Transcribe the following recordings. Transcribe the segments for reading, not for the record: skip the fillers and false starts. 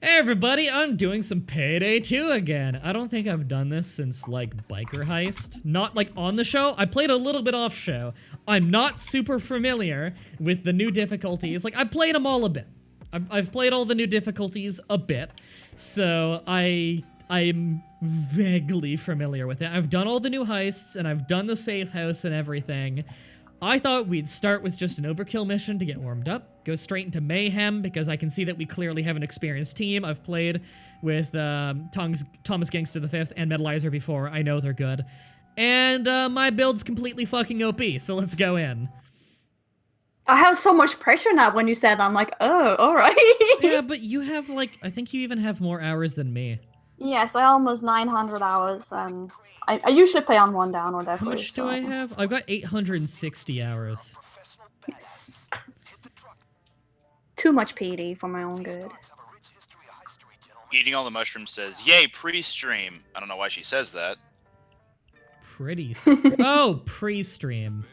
Hey everybody, I'm doing some Payday 2 again. I don't think I've done this since like Biker Heist. Not like on the show, I played a little bit off show. I'm not super familiar with the new difficulties. Like I played them all a bit. I've played all the new difficulties a bit. So I'm vaguely familiar with it. I've done all the new heists and I've done the safe house and everything. I thought we'd start with just an overkill mission to get warmed up, go straight into mayhem because I can see that we clearly have an experienced team. I've played with Thomas Gangsta the Fifth and Metalizer before. I know they're good. And my build's completely fucking OP, so let's go in. I have so much pressure now when you said I'm like, oh, alright. Yeah, but you have like, I think you even have more hours than me. Yes, I almost 900 hours, and I usually play on one down or that. How much do I have? I've got 860 hours. Yes. Too much PD for my own good. Eating all the mushrooms says, yay, pre-stream. I don't know why she says that. Oh, pre-stream.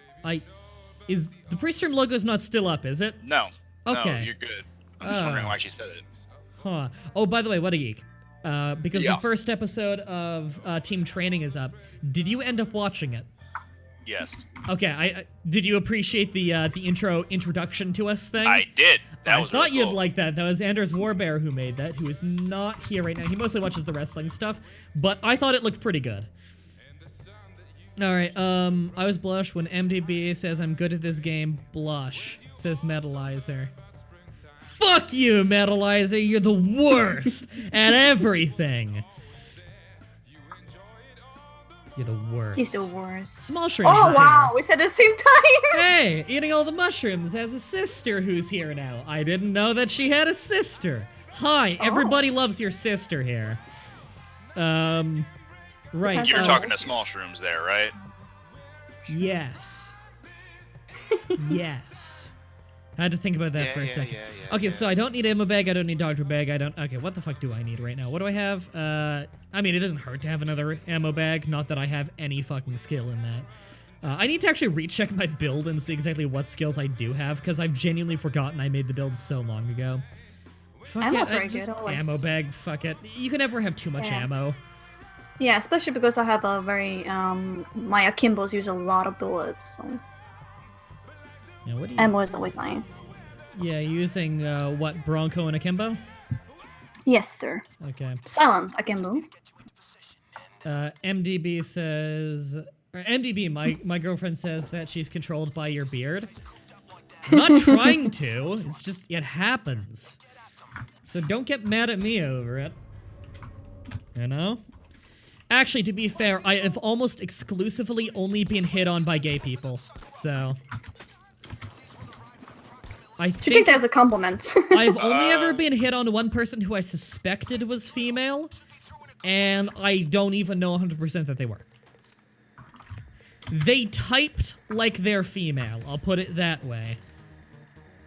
Is the pre-stream logo's not still up, is it? No. Okay. No, you're good. I'm just wondering why she said it. Huh. Oh, by the way, what a geek. Because Yeah. the first episode of Team Training is up. Did you end up watching it? Yes. Okay, did you appreciate the introduction to us thing? I did. That was I thought really you'd cool. like that. That was Anders Warbear who made that, who is not here right now. He mostly watches the wrestling stuff, but I thought it looked pretty good. Alright, I was blush when MDB says I'm good at this game. Blush, says Metalizer. Fuck you, Metalizer, you're the worst at everything. You're the worst. He's the worst. Small Shrimps Oh is wow, here. we said at the same time! Hey, eating all the mushrooms has a sister who's here now. I didn't know that she had a sister. Hi, everybody loves your sister here. Right. You were talking to small shrooms there, right? Yes. Yes. I had to think about that for a second. Okay, so I don't need ammo bag, I don't need doctor bag, okay, what the fuck do I need right now? What do I have? I mean, it doesn't hurt to have another ammo bag, not that I have any fucking skill in that. I need to actually recheck my build and see exactly what skills I do have, because I've genuinely forgotten I made the build so long ago. Fuck Ammo's it, very just good, always. ammo bag, fuck it. You can never have too much ammo. Yeah, especially because I have a very, my Akimbos use a lot of bullets, so... Yeah, what do you... Ammo is always nice. Yeah, using, what, Bronco and Akimbo? Yes, sir. Okay. Silent Akimbo. MDB says... Or MDB, my girlfriend says that she's controlled by your beard. I'm not trying to, it's just, it happens. So don't get mad at me over it. You know? Actually, to be fair, I have almost exclusively only been hit on by gay people, so... I think that's a compliment. I've only ever been hit on one person who I suspected was female, and I don't even know 100% that they were. They typed like they're female, I'll put it that way.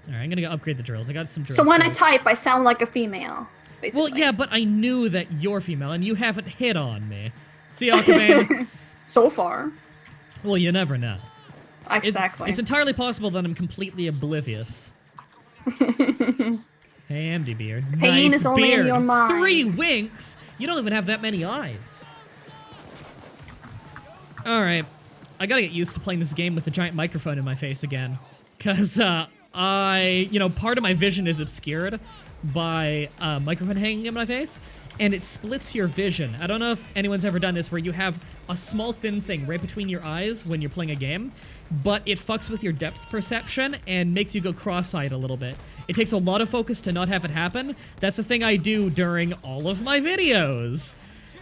Alright, I'm gonna go upgrade the drills. I got some drills. So when I type, I sound like a female, basically. Well, yeah, but I knew that you're female, and you haven't hit on me. See, Aquaman? So far. Well, you never know. Exactly. It's entirely possible that I'm completely oblivious. Hey, MDB, your Pain nice is only in beard. your mind. 3 winks? You don't even have that many eyes. Alright, I gotta get used to playing this game with a giant microphone in my face again. Cause, part of my vision is obscured by a microphone hanging in my face, and it splits your vision. I don't know if anyone's ever done this, where you have a small thin thing right between your eyes when you're playing a game, but it fucks with your depth perception and makes you go cross-eyed a little bit. It takes a lot of focus to not have it happen. That's the thing I do during all of my videos.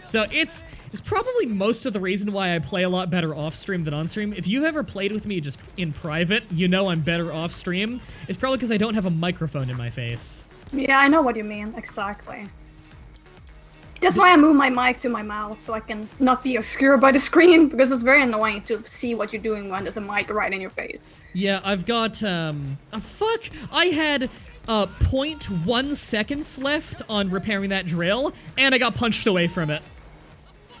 So it's probably most of the reason why I play a lot better off-stream than on-stream. If you've ever played with me just in private, you know I'm better off-stream. It's probably because I don't have a microphone in my face. Yeah, I know what you mean, exactly. That's why I move my mic to my mouth, so I can not be obscured by the screen, because it's very annoying to see what you're doing when there's a mic right in your face. Yeah, I've got, fuck! I had, 0.1 seconds left on repairing that drill, and I got punched away from it.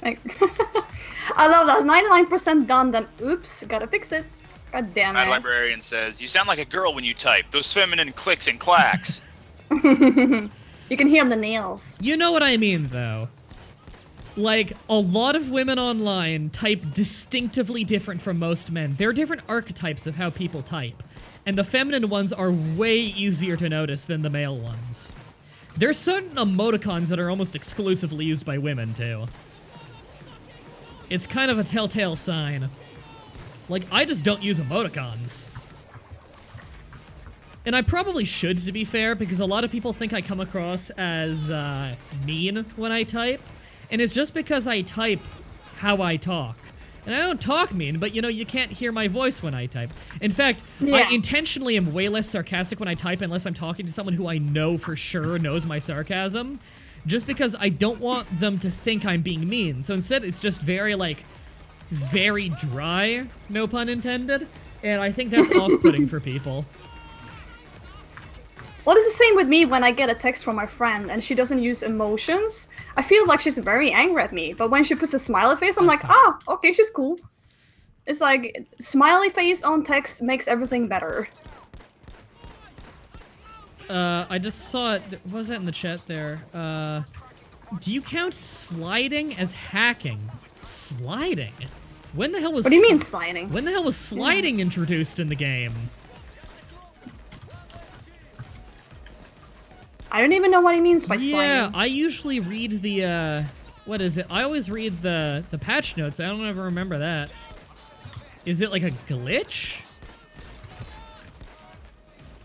I love that. 99% done, then oops, gotta fix it. God damn it. My librarian says, you sound like a girl when you type. Those feminine clicks and clacks. You can hear the nails. You know what I mean, though. Like, a lot of women online type distinctively different from most men. There are different archetypes of how people type, and the feminine ones are way easier to notice than the male ones. There's certain emoticons that are almost exclusively used by women, too. It's kind of a telltale sign. Like, I just don't use emoticons. And I probably should, to be fair, because a lot of people think I come across as, mean when I type. And it's just because I type how I talk. And I don't talk mean, but, you know, you can't hear my voice when I type. In fact, I intentionally am way less sarcastic when I type unless I'm talking to someone who I know for sure knows my sarcasm. Just because I don't want them to think I'm being mean. So instead, it's just very, like, very dry, no pun intended. And I think that's off-putting for people. Well, it's the same with me when I get a text from my friend and she doesn't use emotions. I feel like she's very angry at me, but when she puts a smiley face, I'm like, ah, okay, she's cool. It's like, smiley face on text makes everything better. I just saw it. What was that in the chat there? Do you count sliding as hacking? Sliding? When the hell was... What do you mean sliding? When the hell was sliding introduced in the game? I don't even know what he means by sliding. Yeah, I usually read the, what is it? I always read the patch notes. I don't ever remember that. Is it like a glitch?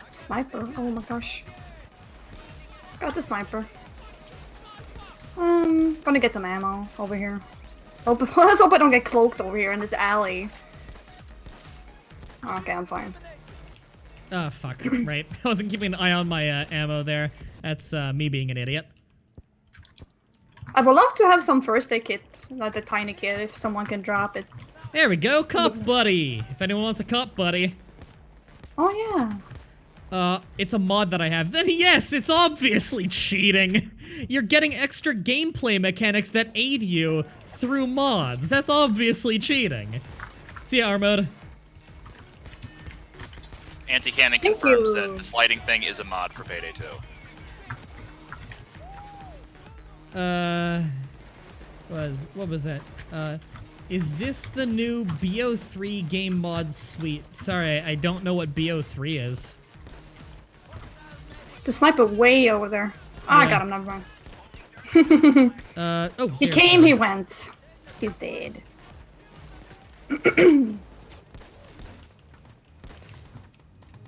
Sniper. Oh my gosh. Got the sniper. Gonna get some ammo over here. Let's hope I don't get cloaked over here in this alley. Okay, I'm fine. Oh, fuck. Right. I wasn't keeping an eye on my ammo there. That's me being an idiot. I would love to have some first aid kit, like the tiny kit, if someone can drop it. There we go, Cup Buddy! If anyone wants a Cup Buddy. Oh, yeah. It's a mod that I have. Then yes, it's obviously cheating! You're getting extra gameplay mechanics that aid you through mods. That's obviously cheating. See ya, Armode. Anti-Cannon confirms that the sliding thing is a mod for Payday 2. What was that? Is this the new BO3 game mod suite? Sorry, I don't know what BO3 is. The sniper way over there. Oh, I got him, never mind. Oh, he came, he went. He's dead.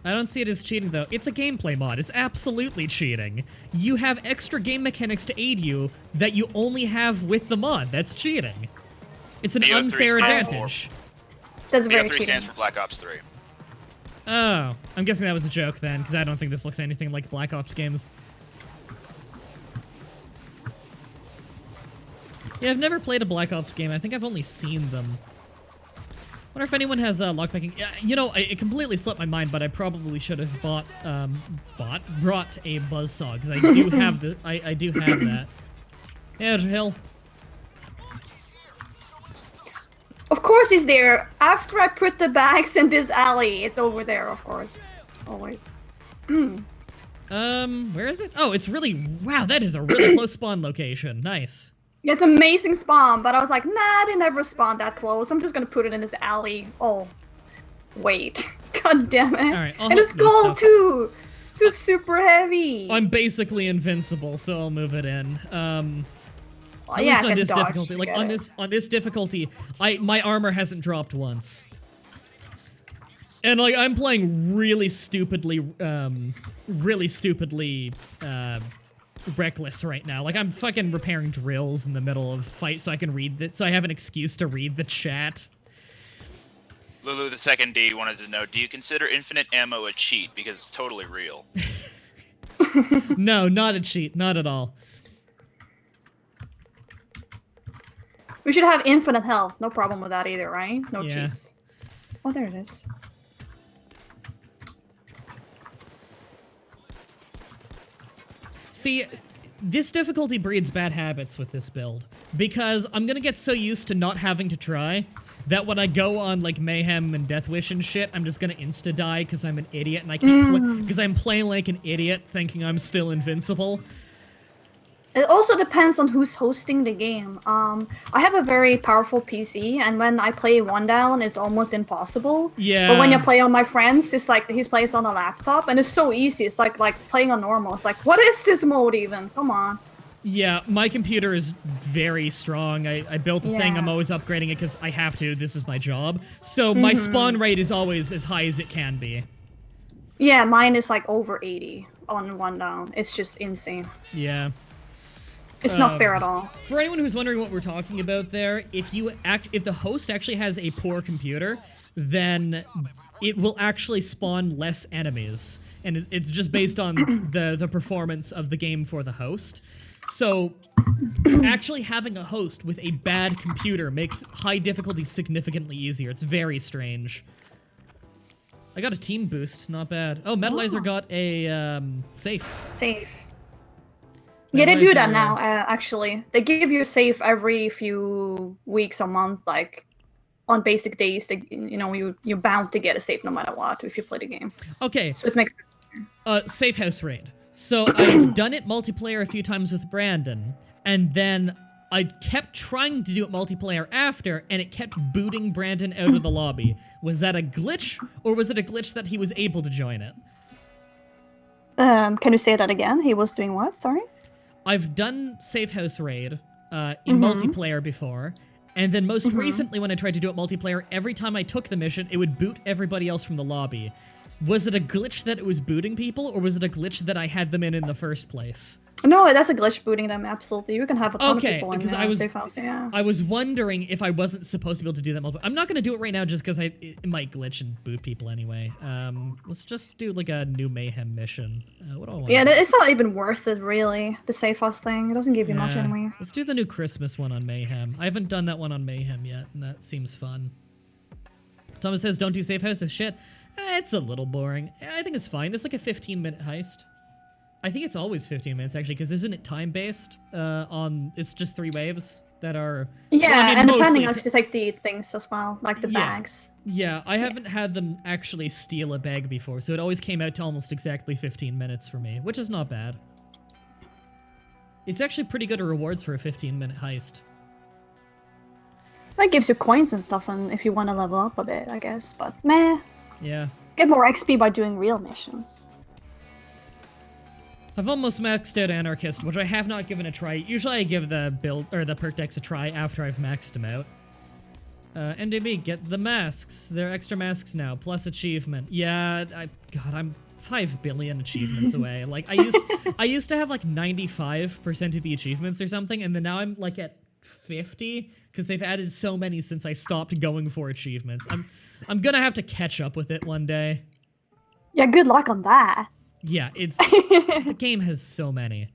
I don't see it as cheating, though. It's a gameplay mod. It's absolutely cheating. You have extra game mechanics to aid you that you only have with the mod. That's cheating. It's an unfair advantage. That's very BO3 cheating. stands for Black Ops 3. Oh, I'm guessing that was a joke then, because I don't think this looks anything like Black Ops games. Yeah, I've never played a Black Ops game. I think I've only seen them. Wonder if anyone has lockpicking. You know, it completely slipped my mind, but I probably should have brought a buzzsaw because I do have the I do have that. Yeah, Hill. Of course he's there. After I put the bags in this alley, it's over there, of course. Always. Where is it? Oh, it's really, wow, that is a really close spawn location. Nice. It's amazing spawn, but I was like, nah, they never spawn that close. I'm just gonna put it in this alley. Oh, wait. God damn it. All right, and it's gold too. So it's super heavy. I'm basically invincible, so I'll move it in. At yeah, least on this dodge, difficulty. Like on this difficulty, my armor hasn't dropped once. And like I'm playing really stupidly reckless right now. Like I'm fucking repairing drills in the middle of fight so I can read that, so I have an excuse to read the chat. Lulu the second D wanted to know, do you consider infinite ammo a cheat? Because it's totally real. No, not a cheat. Not at all. We should have infinite health. No problem with that either, right? No cheats. Oh, there it is. See, this difficulty breeds bad habits with this build, because I'm gonna get so used to not having to try that when I go on like Mayhem and Death Wish and shit, I'm just gonna insta-die because I'm an idiot and I keep because I'm playing like an idiot thinking I'm still invincible. It also depends on who's hosting the game. I have a very powerful PC, and when I play one down, it's almost impossible. Yeah. But when you play on my friends, it's like he plays on a laptop, and it's so easy. It's like playing on normal. It's like, what is this mode even? Come on. Yeah, my computer is very strong. I built the thing. Yeah. I'm always upgrading it because I have to. This is my job. So my spawn rate is always as high as it can be. Yeah, mine is like over 80 on one down. It's just insane. Yeah. It's not fair at all. For anyone who's wondering what we're talking about there, if the host actually has a poor computer, then it will actually spawn less enemies, and it's just based on the performance of the game for the host. So actually having a host with a bad computer makes high difficulty significantly easier. It's very strange. I got a team boost, not bad. Oh, Metalizer got a safe. Safe. Yeah, they do that Metalizer, now, actually. They give you a safe every few weeks or month, like, on basic days. They, you know, you're bound to get a safe no matter what if you play the game. Okay. So it makes sense. Safe house raid. So I've done it multiplayer a few times with Brandon, and then I kept trying to do it multiplayer after, and it kept booting Brandon out of the lobby. Was that a glitch, or was it a glitch that he was able to join it? Can you say that again? He was doing what? Sorry? I've done Safe House Raid in multiplayer before, and then most recently when I tried to do it multiplayer, every time I took the mission, it would boot everybody else from the lobby. Was it a glitch that it was booting people, or was it a glitch that I had them in the first place? No, that's a glitch booting them, absolutely. You can have a ton of people in because safe house, yeah. I was wondering if I wasn't supposed to be able to do that multiplayer. I'm not going to do it right now just because it might glitch and boot people anyway. Let's just do like a new Mayhem mission. What do I want? Yeah, it's not even worth it, really, the safe house thing. It doesn't give you much anyway. Let's do the new Christmas one on Mayhem. I haven't done that one on Mayhem yet, and that seems fun. Thomas says, don't do safe house as shit. It's a little boring. I think it's fine. It's like a 15-minute heist. I think it's always 15 minutes, actually, because isn't it time-based? It's just 3 waves that are... Yeah, well, I mean, and depending on if you take the things as well, like the bags. Yeah, I haven't had them actually steal a bag before, so it always came out to almost exactly 15 minutes for me, which is not bad. It's actually pretty good rewards for a 15-minute heist. That gives you coins and stuff, and if you want to level up a bit, I guess, but meh. Yeah. Get more XP by doing real missions. I've almost maxed out Anarchist, which I have not given a try. Usually I give the build or the perk decks a try after I've maxed them out. NDB, get the masks. They're extra masks now, plus achievement. Yeah, God, I'm 5 billion achievements away. Like I used to have like 95% of the achievements or something, and then now I'm like at 50 because they've added so many since I stopped going for achievements. I'm gonna have to catch up with it one day. Yeah, good luck on that. Yeah, the game has so many.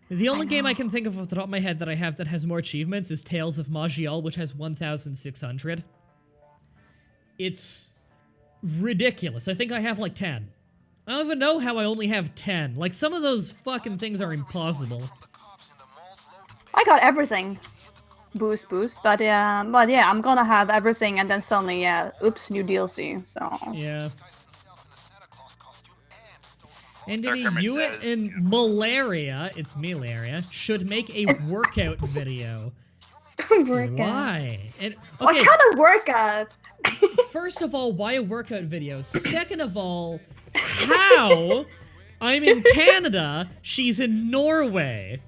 The only game I can think of off the top of my head that I have that has more achievements is Tales of Mah-Dry-Bread, which has 1,600. It's ridiculous. I think I have like 10. I don't even know how I only have 10. Like, some of those fucking things are impossible. I got everything. Boost, but yeah, I'm gonna have everything and then suddenly, oops, new DLC, so. Yeah. And Dark Hermit you says, and Malaria, it's Malaria, should make a workout video. Workout. Why? And, What okay, kind of workout? first of all, why a workout video? Second of all, how? I'm in Canada, she's in Norway.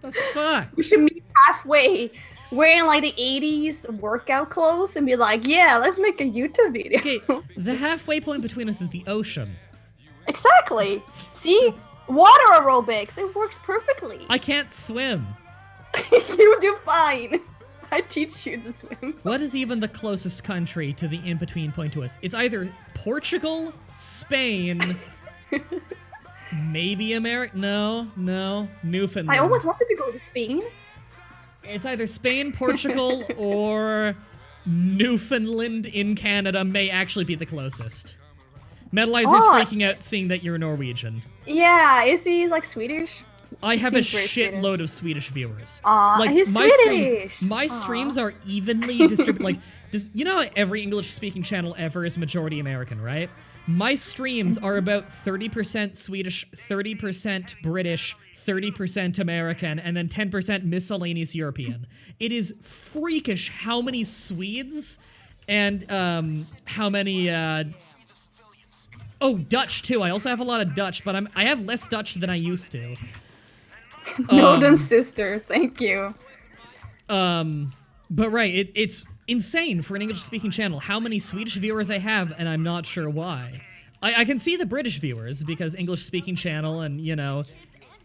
The fuck? We should meet halfway, wearing like the 80s workout clothes and be like, yeah, let's make a YouTube video. Okay, the halfway point between us is the ocean. Exactly. See? Water aerobics. It works perfectly. I can't swim. You do fine. I teach you to swim. What is even the closest country to the in-between point to us? It's either Portugal, Spain, maybe America. No, Newfoundland. I almost wanted to go to Spain. It's either Spain, Portugal, or Newfoundland in Canada may actually be the closest. Metalizer's freaking out seeing that you're Norwegian. Yeah, is he like Swedish? I have a Seems very shitload of Swedish viewers. Aw, he's my Swedish. streams are evenly distributed. Like, you know, every English-speaking channel ever is majority American, right? My streams are about 30% Swedish, 30% British, 30% American, and then 10% miscellaneous European. It is freakish how many Swedes and how many oh, Dutch too. I also have a lot of Dutch, but I have less Dutch than I used to. Northern sister, thank you. But right, it's insane for an English-speaking channel how many Swedish viewers I have, and I'm not sure why. I can see the British viewers, because English-speaking channel and, you know,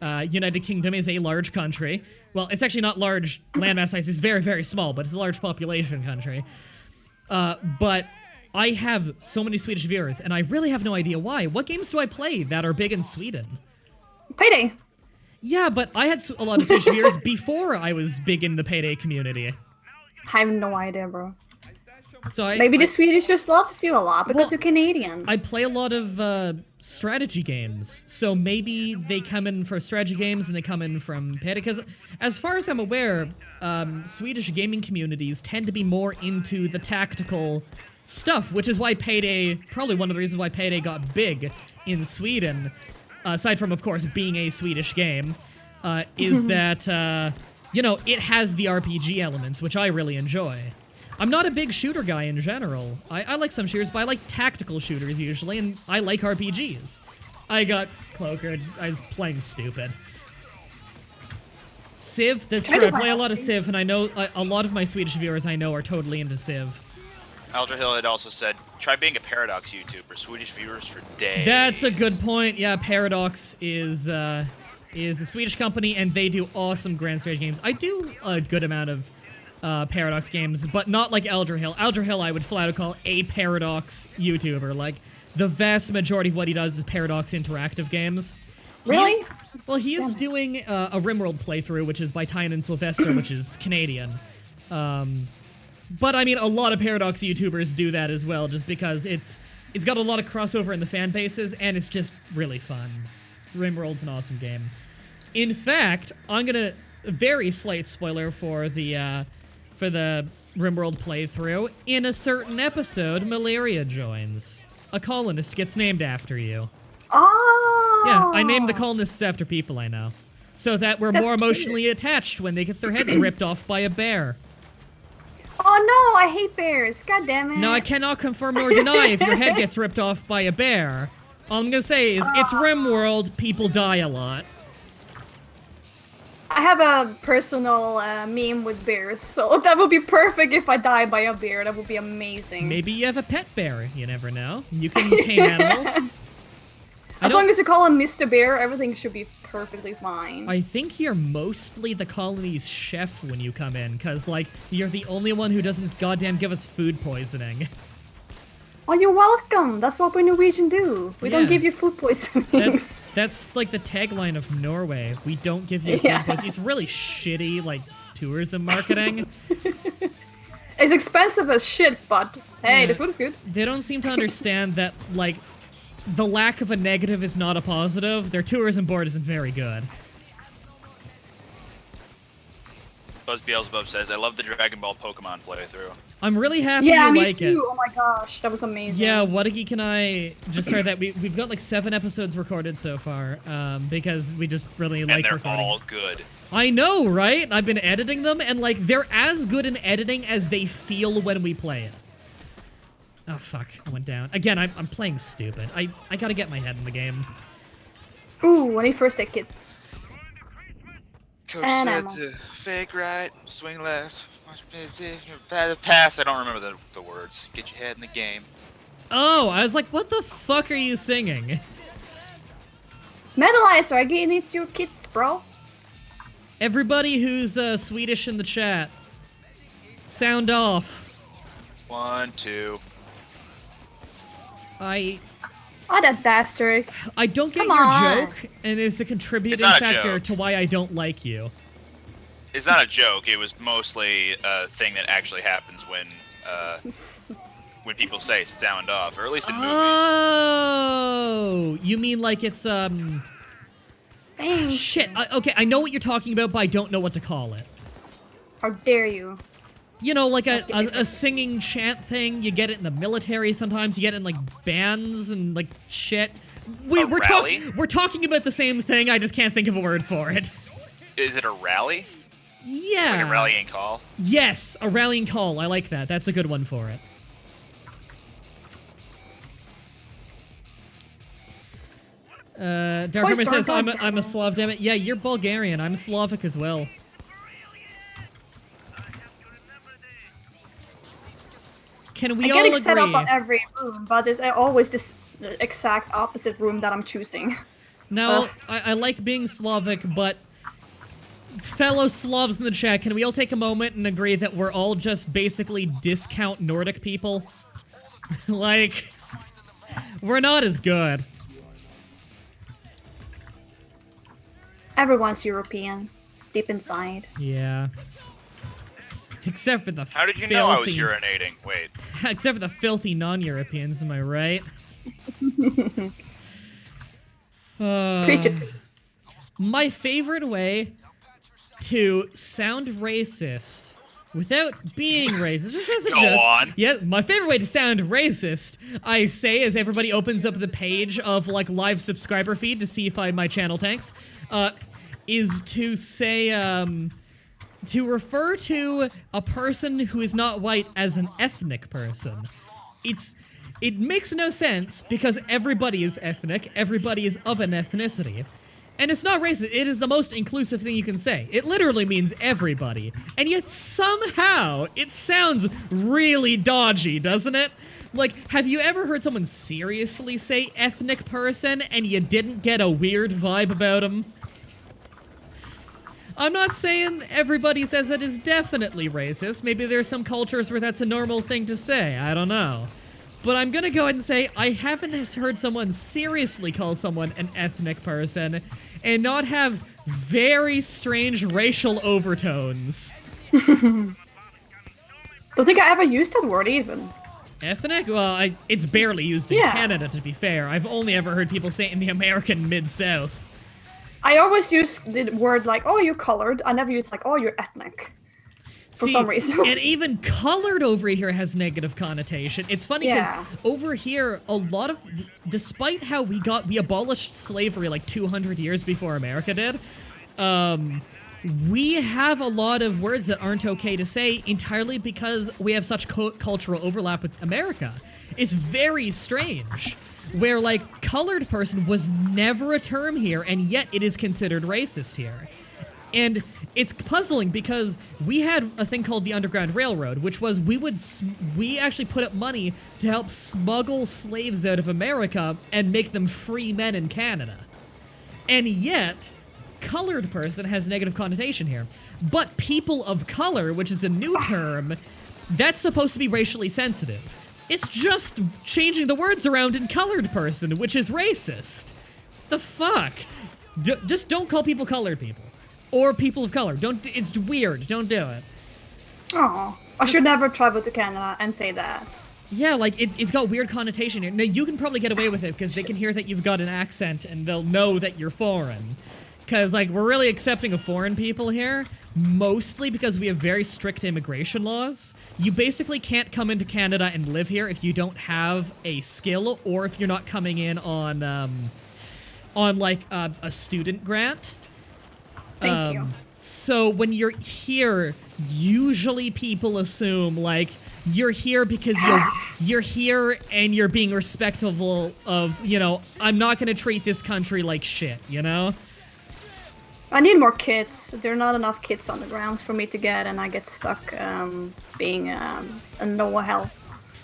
United Kingdom is a large country. Well, it's actually not large. Landmass size is very, very small, but it's a large population country. But I have so many Swedish viewers, and I really have no idea why. What games do I play that are big in Sweden? Payday. Yeah, but I had a lot of Swedish viewers before I was big in the Payday community. I have no idea, bro. So Maybe the Swedish just loves you a lot because Well, you're Canadian. I play a lot of strategy games, so maybe they come in for strategy games and they come in from Payday, because as far as I'm aware, Swedish gaming communities tend to be more into the tactical stuff, which is why Payday, probably one of the reasons why Payday got big in Sweden, aside from, of course, being a Swedish game, is that, you know, it has the RPG elements, which I really enjoy. I'm not a big shooter guy in general. I like some shooters, but I like tactical shooters usually, and I like RPGs. I got cloakered. I was playing stupid. Civ, that's true. I play a lot of Civ, and I know a lot of my Swedish viewers I know are totally into Civ. Aldra Hill had also said, try being a Paradox YouTuber. Swedish viewers for days. That's a good point. Yeah, Paradox is a Swedish company, and they do awesome grand strategy games. I do a good amount of Paradox games, but not like Aldra Hill. Aldra Hill I would flat out call a Paradox YouTuber. Like, the vast majority of what he does is Paradox interactive games. Really? He's doing a RimWorld playthrough, which is by Tynan Sylvester, which is Canadian. But I mean, a lot of Paradox YouTubers do that as well, just because it's got a lot of crossover in the fan bases, and it's just really fun. RimWorld's an awesome game. In fact, I'm gonna very slight spoiler for the RimWorld playthrough. In a certain episode, Malaria joins. A colonist gets named after you. Oh! Yeah, I named the colonists after people I know, so that we're more emotionally attached when they get their heads ripped off by a bear. Oh no, I hate bears. God damn it. Now, I cannot confirm nor deny if your head gets ripped off by a bear. All I'm gonna say is, it's RimWorld, people die a lot. I have a personal meme with bears, so that would be perfect if I die by a bear. That would be amazing. Maybe you have a pet bear, you never know. You can tame animals. As long as you call him Mr. Bear, everything should be perfectly fine. I think you're mostly the colony's chef when you come in, because, like, you're the only one who doesn't goddamn give us food poisoning. Oh, you're welcome. That's what we Norwegian do. We don't Yeah. give you food poisoning. That's like the tagline of Norway. We don't give you food poisoning. It's really shitty, like, tourism marketing. It's expensive as shit, but hey, the food is good. They don't seem to understand that, like, the lack of a negative is not a positive. Their tourism board isn't very good. Buzz Beelzebub says, I love the Dragon Ball Pokemon playthrough. I'm really happy Yeah, you me like too. it. Oh my gosh, that was amazing. Yeah, What a Geek and I just started that. We've got like 7 episodes recorded so far, because we just really like And they're recording. all good. I know, right? I've been editing them, and like they're as good in editing as they feel when we play it. Oh fuck, I went down. Again, I'm playing stupid. I gotta get my head in the game. Ooh, when he first hit kids. Coach And said ammo. to fake right, swing left, pass. I don't remember the words. Get your head in the game. Oh, I was like, what the fuck are you singing? Metalizer, I get it to your kids, bro. Everybody who's Swedish in the chat, sound off. 1, 2. Oh, that bastard. I don't get Come your on. joke, and it's a contributing It's not a factor joke. to why I don't like you. It's not a joke. It was mostly a thing that actually happens when people say sound off, or at least in movies. Oh, you mean like it's Thanks. Shit. Okay, I know what you're talking about, but I don't know what to call it. How dare you? You know, like a singing chant thing. You get it in the military sometimes. You get it in like bands and like shit. We're talking about the same thing. I just can't think of a word for it. Is it a rally? Yeah. Like a rallying call? Yes, a rallying call. I like that. That's a good one for it. Dark Hammer says, I'm a Slav, damn it. Yeah, you're Bulgarian. I'm Slavic as well. Can we all agree? I'm getting set up on every room, but there's always this exact opposite room that I'm choosing. Now, I like being Slavic, but fellow Slavs in the chat, can we all take a moment and agree that we're all just basically discount Nordic people? Like, we're not as good. Everyone's European, deep inside. Yeah. Except for the How did you know I was urinating? Wait. Except for the filthy non-Europeans, am I right? Preach it. My favorite way to sound racist without being racist, just as a Go joke. on. Yeah, my favorite way to sound racist, I say as everybody opens up the page of like live subscriber feed to see if my channel tanks, is to say, to refer to a person who is not white as an ethnic person. It makes no sense because everybody is ethnic, everybody is of an ethnicity. And it's not racist, it is the most inclusive thing you can say. It literally means everybody. And yet somehow, it sounds really dodgy, doesn't it? Like, have you ever heard someone seriously say ethnic person and you didn't get a weird vibe about them? I'm not saying everybody says that is definitely racist. Maybe there's some cultures where that's a normal thing to say, I don't know. But I'm gonna go ahead and say I haven't heard someone seriously call someone an ethnic person and not have very strange racial overtones. Don't think I ever used that word even. Ethnic? Well, it's barely used in Canada, to be fair. I've only ever heard people say it in the American Mid-South. I always use the word like, oh, you're colored. I never use like, oh, you're ethnic. For some reason. And even colored over here has negative connotation. It's funny because over here, a lot of, despite how we abolished slavery like 200 years before America did, we have a lot of words that aren't okay to say entirely because we have such cultural overlap with America. It's very strange. Where, like, colored person was never a term here, and yet it is considered racist here. And it's puzzling because we had a thing called the Underground Railroad, which was we actually put up money to help smuggle slaves out of America and make them free men in Canada. And yet, colored person has negative connotation here. But people of color, which is a new term, that's supposed to be racially sensitive. It's just changing the words around in colored person, which is racist. The fuck? Just don't call people colored people. Or people of color. It's weird. Don't do it. Oh, I should never travel to Canada and say that. Yeah, like, it's got weird connotation here. Now, you can probably get away with it because they can hear that you've got an accent and they'll know that you're foreign. Because, like, we're really accepting of foreign people here, mostly because we have very strict immigration laws. You basically can't come into Canada and live here if you don't have a skill or if you're not coming in on like, a student grant. Thank you. So when you're here, usually people assume, like, you're here because you're here and you're being respectful of, you know, I'm not gonna treat this country like shit, you know? I need more kits. There are not enough kits on the ground for me to get, and I get stuck being a no help.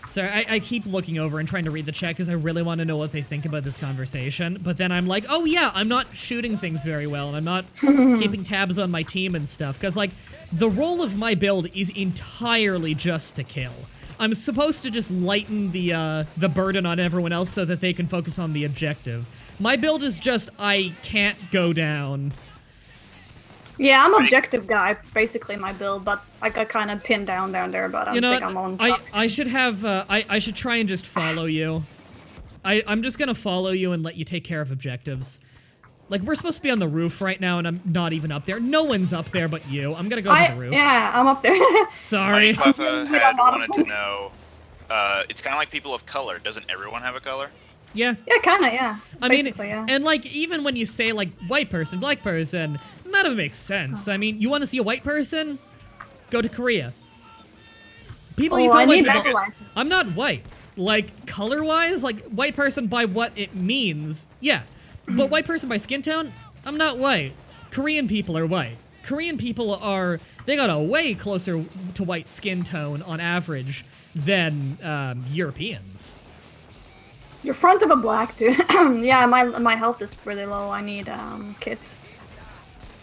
So I keep looking over and trying to read the chat because I really want to know what they think about this conversation. But then I'm like, oh yeah, I'm not shooting things very well, and I'm not keeping tabs on my team and stuff. Because, like, the role of my build is entirely just to kill. I'm supposed to just lighten the burden on everyone else so that they can focus on the objective. My build is just, I can't go down. Yeah, I'm objective guy, basically my build, but I got kind of pinned down there, but I don't think I'm on top. I should have, I should try and just follow you. I'm just gonna follow you and let you take care of objectives. Like, we're supposed to be on the roof right now, and I'm not even up there. No one's up there but you. I'm gonna go to the roof. Yeah, I'm up there. Sorry. Papa had wanted to know. It's kind of like people of color. Doesn't everyone have a color? Yeah. Yeah, kind of, yeah. I mean, Basically, yeah. and like, even when you say like white person, black person, none of it makes sense. I mean, you want to see a white person? Go to Korea. People you call I white need people. backlights. I'm not white. Like, color-wise, like, white person by what it means, yeah. But white person by skin tone, I'm not white. Korean people are white. Korean people are, they got a way closer to white skin tone on average than Europeans. You're front of a black, dude. Yeah, my health is pretty low. I need kits.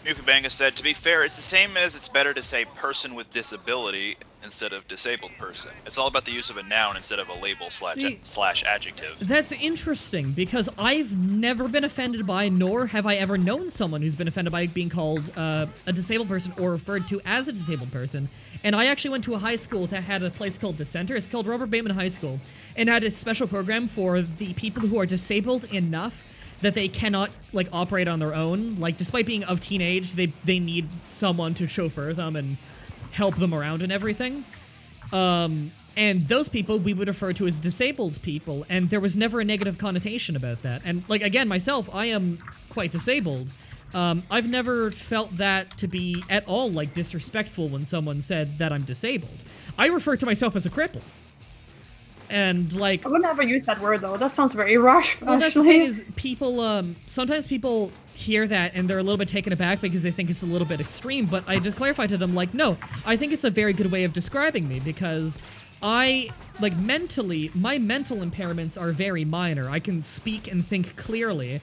Newfubanga said, to be fair, it's the same as it's better to say person with disability instead of disabled person. It's all about the use of a noun instead of a label slash adjective. That's interesting, because I've never been offended by, nor have I ever known someone who's been offended by being called a disabled person or referred to as a disabled person. And I actually went to a high school that had a place called the Center. It's called Robert Bateman High School, and had a special program for the people who are disabled enough that they cannot, like, operate on their own. Like, despite being of teenage, they need someone to chauffeur them and help them around and everything. And those people we would refer to as disabled people, and there was never a negative connotation about that. And, like, again, myself, I am quite disabled. I've never felt that to be at all, like, disrespectful when someone said that I'm disabled. I refer to myself as a cripple. And, like, I would never use that word though. That sounds very rush. well, that's the thing is, people, sometimes people hear that and they're a little bit taken aback because they think it's a little bit extreme, but I just clarify to them, like, no, I think it's a very good way of describing me, because I, like, mentally, my mental impairments are very minor. I can speak and think clearly.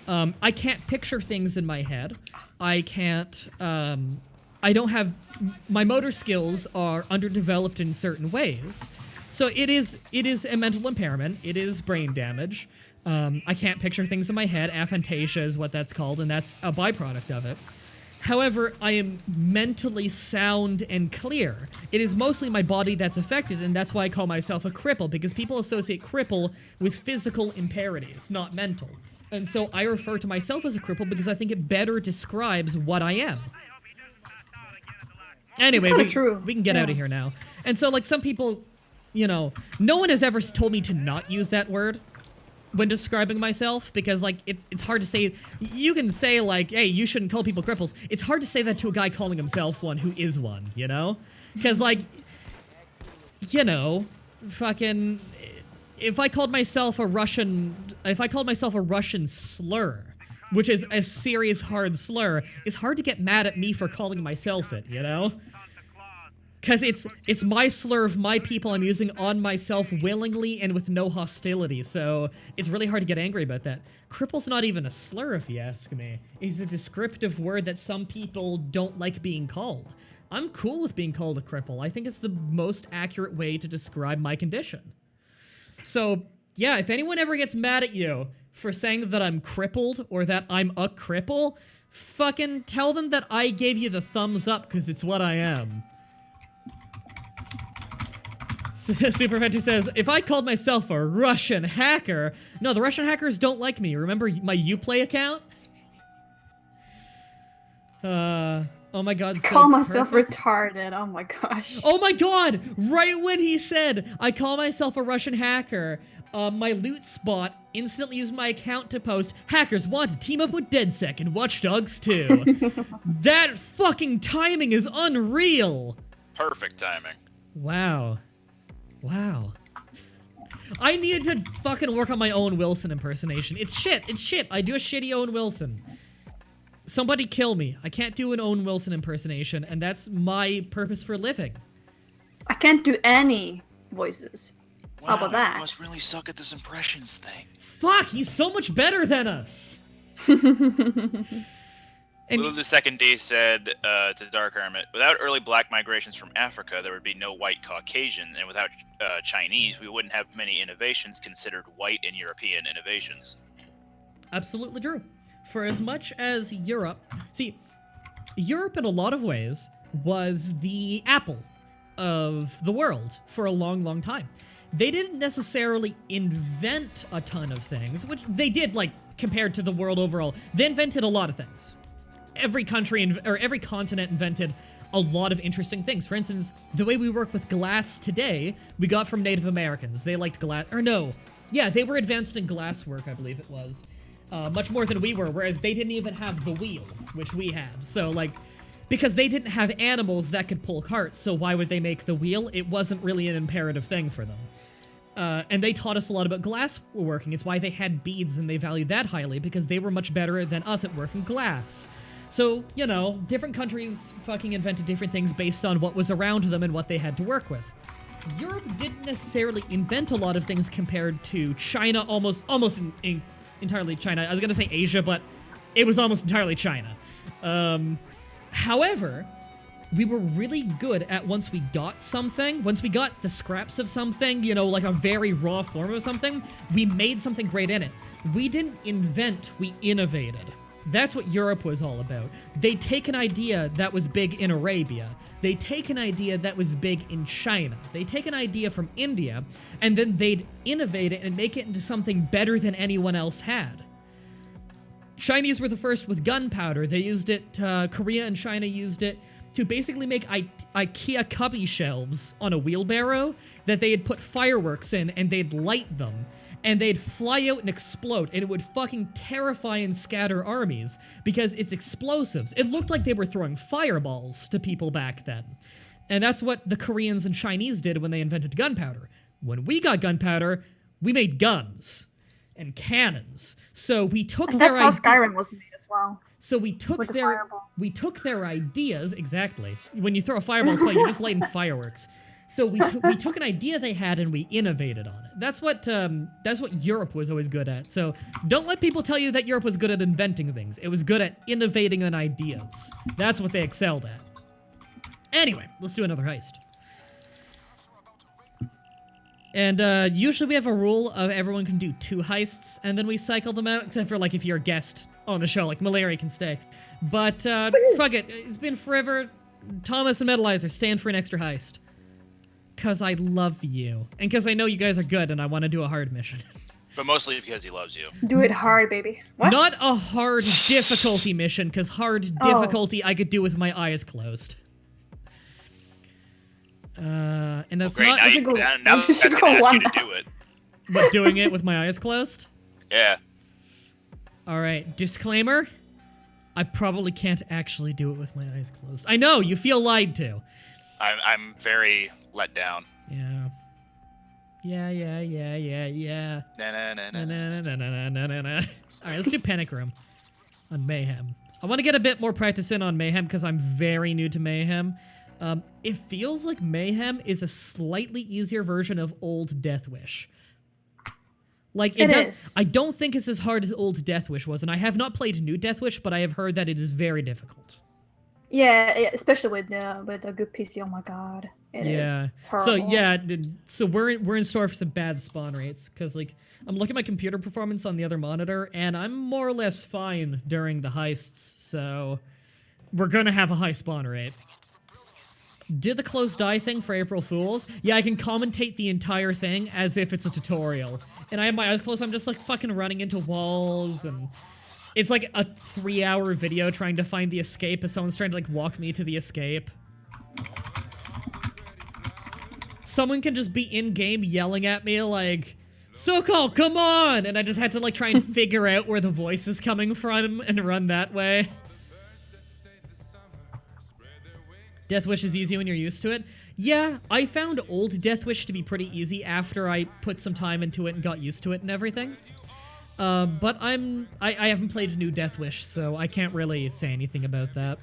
I can't picture things in my head. I can't, I don't have, my motor skills are underdeveloped in certain ways. So it is a mental impairment. It is brain damage. I can't picture things in my head. Aphantasia is what that's called, and that's a byproduct of it. However, I am mentally sound and clear. It is mostly my body that's affected, and that's why I call myself a cripple, because people associate cripple with physical impairities, not mental. And so I refer to myself as a cripple because I think it better describes what I am. Anyway, we can get out of here now. And so, like, some people, you know, no one has ever told me to not use that word when describing myself, because, like, it's hard to say. You can say, like, hey, you shouldn't call people cripples. It's hard to say that to a guy calling himself one who is one, you know? Because, like, you know, fucking, if I called myself a Russian slur, which is a serious hard slur, it's hard to get mad at me for calling myself it, you know? Because it's my slur of my people I'm using on myself willingly and with no hostility, so it's really hard to get angry about that. Cripple's not even a slur, if you ask me. It's a descriptive word that some people don't like being called. I'm cool with being called a cripple. I think it's the most accurate way to describe my condition. So, yeah, if anyone ever gets mad at you for saying that I'm crippled or that I'm a cripple, fucking tell them that I gave you the thumbs up because it's what I am. Super Fenty says, if I called myself a Russian hacker... No, the Russian hackers don't like me. Remember my Uplay account? Oh my god, so call myself perfect. retarded. Oh my gosh. Oh my god! Right when he said, I call myself a Russian hacker, my loot spot instantly used my account to post, hackers want to team up with DeadSec and Watch Dogs 2. That fucking timing is unreal! Perfect timing. Wow. Wow. I needed to fucking work on my Owen Wilson impersonation. It's shit. I do a shitty Owen Wilson. Somebody kill me. I can't do an Owen Wilson impersonation, and that's my purpose for living. I can't do any voices. Wow, How about that? You must really suck at this impressions thing. Fuck, he's so much better than us. And Lulu the Second D said to Dark Hermit, without early black migrations from Africa, there would be no white Caucasian, and without Chinese, we wouldn't have many innovations considered white and European innovations. absolutely true. For as much as Europe... See, Europe in a lot of ways was the Apple of the world for a long, long time. They didn't necessarily invent a ton of things, which they did, like, compared to the world overall. They invented a lot of things. Every country or every continent invented a lot of interesting things. For instance, the way we work with glass today, we got from Native Americans. They liked glass, or no. Yeah, they were advanced in glass work, I believe it was. Much more than we were, whereas they didn't even have the wheel, which we had. So, like, because they didn't have animals that could pull carts, so why would they make the wheel? It wasn't really an imperative thing for them. And they taught us a lot about glass working. It's why they had beads and they valued that highly, because they were much better than us at working glass. So, you know, different countries fucking invented different things based on what was around them and what they had to work with. Europe didn't necessarily invent a lot of things compared to China, almost entirely China. I was gonna say Asia, but it was almost entirely China. However, we were really good at once we got something, once we got the scraps of something, you know, like a very raw form of something, we made something great in it. We didn't invent, we innovated. That's what Europe was all about. They take an idea that was big in Arabia. They take an idea that was big in China. They take an idea from India, and then they'd innovate it and make it into something better than anyone else had. Chinese were the first with gunpowder. They used it, Korea and China used it to basically make IKEA cubby shelves on a wheelbarrow that they had put fireworks in, and they'd light them. And they'd fly out and explode, and it would fucking terrify and scatter armies, because it's explosives. It looked like they were throwing fireballs to people back then. And that's what the Koreans and Chinese did when they invented gunpowder. When we got gunpowder, we made guns and cannons. So we took And their that's how Skyrim was made as well. So we took With the their fireball. we took their ideas, exactly. When you throw a fireball, it's like you're just lighting fireworks. So we took an idea they had and we innovated on it. That's what Europe was always good at. So don't let people tell you that Europe was good at inventing things. It was good at innovating on ideas. That's what they excelled at. Anyway, let's do another heist. And usually we have a rule of everyone can do 2 heists, and then we cycle them out, except for like if you're a guest on the show, like Malaria can stay. But fuck it, it's been forever. Thomas and Metalizer, stand for an extra heist. Cause I love you. And cause I know you guys are good and I want to do a hard mission. But mostly because he loves you. Do it hard, baby. What? Not a hard difficulty mission, cause hard difficulty I could do with my eyes closed. And that's Well, not- great, should go- now you that's should gonna go ask you one to now. do it. But doing it with my eyes closed? Yeah. Alright, disclaimer. I probably can't actually do it with my eyes closed. I know, you feel lied to. I'm very let down. Yeah. Yeah. Na na na na. Alright, let's do Panic Room on Mayhem. I want to get a bit more practice in on Mayhem because I'm very new to Mayhem. It feels like Mayhem is a slightly easier version of old Death Wish. Like, It is. I don't think it's as hard as old Death Wish was, and I have not played new Death Wish, but I have heard that it is very difficult. Yeah, especially with a good PC. Oh my god, it is So horrible. yeah, so we're in store for some bad spawn rates because like I'm looking at my computer performance on the other monitor, and I'm more or less fine during the heists. So we're gonna have a high spawn rate. Did the closed eye thing for April Fools? Yeah, I can commentate the entire thing as if it's a tutorial. And I have my eyes closed, I'm just like fucking running into walls, and it's like a 3-hour video trying to find the escape as someone's trying to like walk me to the escape. Someone can just be in-game yelling at me like, "Sokol, come on!" And I just had to like try and figure out where the voice is coming from and run that way. Death Wish is easy when you're used to it. Yeah, I found old Death Wish to be pretty easy after I put some time into it and got used to it and everything. But I haven't played new Death Wish, so I can't really say anything about that.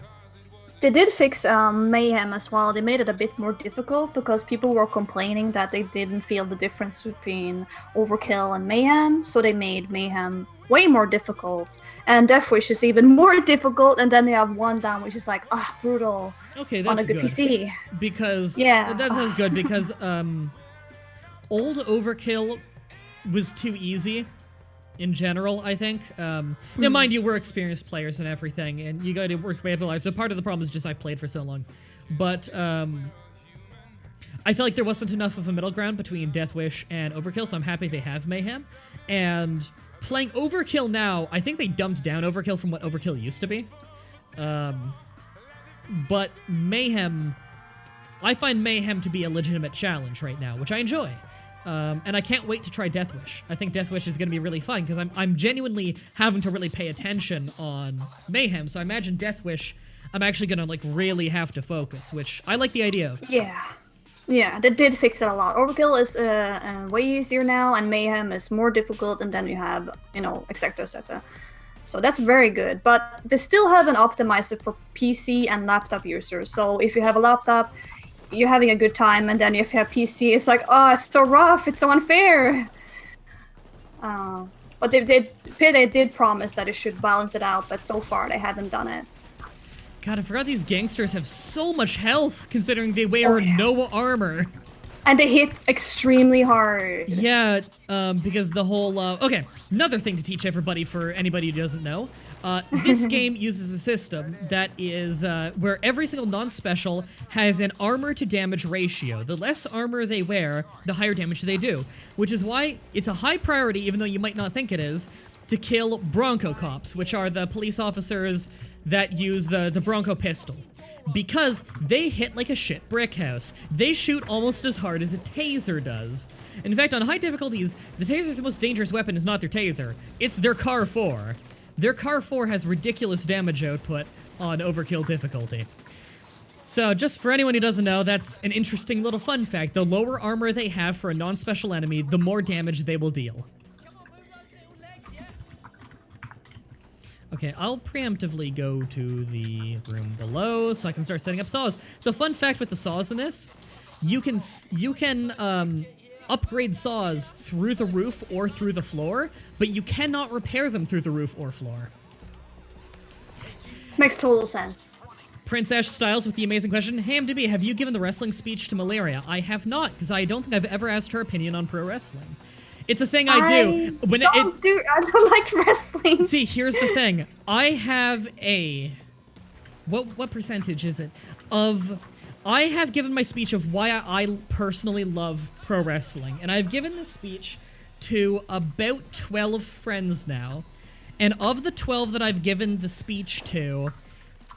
They did fix Mayhem as well. They made it a bit more difficult because people were complaining that they didn't feel the difference between Overkill and Mayhem, so they made Mayhem way more difficult. And Death Wish is even more difficult, and then they have one down, which is like, brutal. Okay, On that's a good PC. Because Yeah. that's good because old Overkill was too easy in general, I think. Now, mind you, we're experienced players and everything, and you gotta work your way up the ladder. So part of the problem is just I played for so long. But I feel like there wasn't enough of a middle ground between Death Wish and Overkill, so I'm happy they have Mayhem. And playing Overkill now, I think they dumped down Overkill from what Overkill used to be. But Mayhem, I find Mayhem to be a legitimate challenge right now, which I enjoy. And I can't wait to try Death Wish. I think Death Wish is going to be really fun, because I'm genuinely having to really pay attention on Mayhem, so I imagine Death Wish, I'm actually going to, like, really have to focus, which I like the idea of. Yeah. Yeah, they did fix it a lot. Overkill is way easier now, and Mayhem is more difficult, and then you have, you know, etc. So that's very good, but they still haven't optimized it for PC and laptop users. So if you have a laptop, you're having a good time, and then if you have PC, it's like, oh, it's so rough, it's so unfair. But Payday did promise that it should balance it out, but so far they haven't done it. God, I forgot these gangsters have so much health, considering they wear no armor. And they hit extremely hard. Yeah, because the whole, okay, another thing to teach everybody for anybody who doesn't know. This game uses a system that is, where every single non-special has an armor to damage ratio. The less armor they wear, the higher damage they do. Which is why it's a high priority, even though you might not think it is, to kill Bronco cops, which are the police officers that use the Bronco pistol. Because they hit like a shit brick house. They shoot almost as hard as a taser does. In fact, on high difficulties, the taser's most dangerous weapon is not their taser, it's their Car 4. Their Car 4 has ridiculous damage output on Overkill difficulty. So, just for anyone who doesn't know, that's an interesting little fun fact. The lower armor they have for a non-special enemy, the more damage they will deal. Okay, I'll preemptively go to the room below so I can start setting up saws. So fun fact with the saws in this, you can upgrade saws through the roof or through the floor, but you cannot repair them through the roof or floor. Makes total sense. Prince Ash Styles with the amazing question, hey MDB, have you given the wrestling speech to Malaria? I have not, because I don't think I've ever asked her opinion on pro wrestling. It's a thing I do. I don't like wrestling. See, here's the thing. I have a... What percentage is it? I have given my speech of why I personally love pro wrestling. And I've given this speech to about 12 friends now. And of the 12 that I've given the speech to,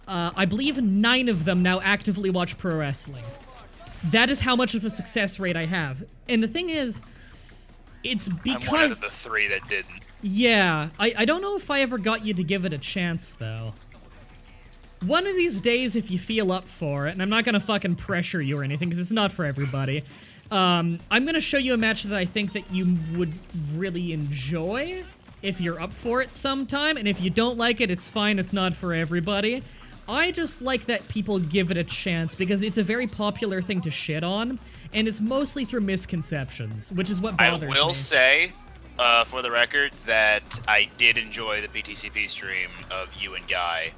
I believe 9 of them now actively watch pro wrestling. That is how much of a success rate I have. And the thing is... It's because... I'm one of the 3 that didn't. Yeah, I don't know if I ever got you to give it a chance, though. One of these days, if you feel up for it, and I'm not gonna fucking pressure you or anything, because it's not for everybody, I'm gonna show you a match that I think that you would really enjoy, if you're up for it sometime, and if you don't like it, it's fine, it's not for everybody. I just like that people give it a chance, because it's a very popular thing to shit on, and it's mostly through misconceptions, which is what bothers me. I will say, for the record, that I did enjoy the PTCP stream of you and Guy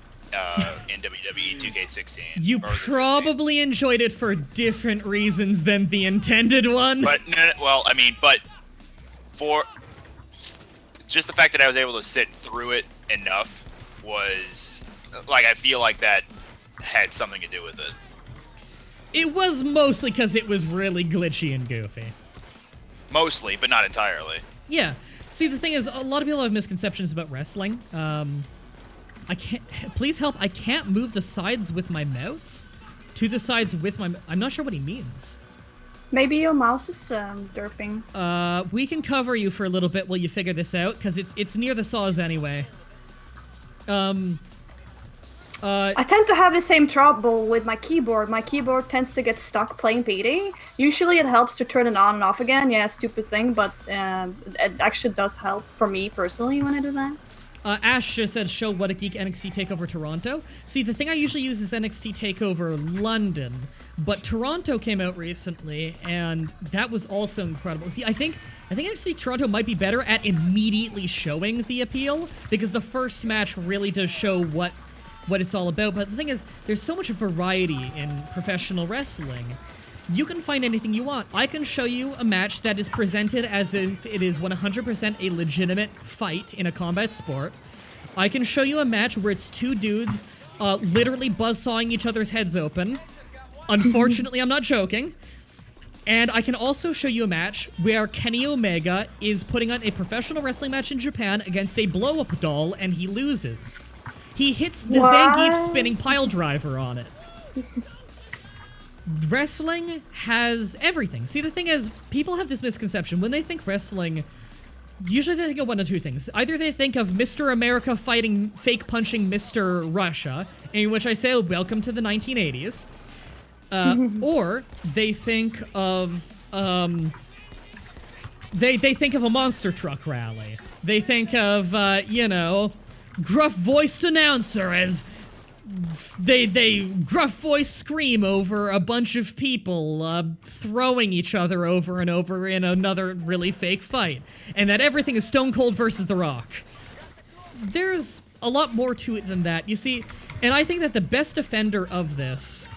in WWE 2K16. You probably enjoyed it for different reasons than the intended one. But, well, I mean, but for just the fact that I was able to sit through it enough was... Like, I feel like that had something to do with it. It was mostly because it was really glitchy and goofy. Mostly, but not entirely. Yeah. See, the thing is, a lot of people have misconceptions about wrestling. I can't... Please help, I can't move the sides with my mouse? To the sides with my... I'm not sure what he means. Maybe your mouse is derping. We can cover you for a little bit while you figure this out, because it's near the saws anyway. I tend to have the same trouble with my keyboard. My keyboard tends to get stuck playing Payday. Usually it helps to turn it on and off again. Yeah, stupid thing, but it actually does help for me personally when I do that. Ash just said, show What a Geek NXT TakeOver Toronto. See, the thing I usually use is NXT TakeOver London, but Toronto came out recently, and that was also incredible. See, I think NXT Toronto might be better at immediately showing the appeal, because the first match really does show what it's all about. But the thing is, there's so much variety in professional wrestling. You can find anything you want. I can show you a match that is presented as if it is 100% a legitimate fight in a combat sport. I can show you a match where it's 2 dudes literally buzzsawing each other's heads open. Unfortunately, I'm not joking. And I can also show you a match where Kenny Omega is putting on a professional wrestling match in Japan against a blow-up doll, and he loses. He hits the Zangief spinning pile driver on it. Wrestling has everything. See, the thing is, people have this misconception. When they think wrestling, usually they think of one of two things. Either they think of Mr. America fighting, fake punching Mr. Russia, in which I say, welcome to the 1980s. Or they think of, they think of a monster truck rally. They think of, you know, gruff-voiced announcer as they gruff-voiced scream over a bunch of people, throwing each other over and over in another really fake fight. And that everything is Stone Cold versus The Rock. There's a lot more to it than that. You see, and I think that the best defender of this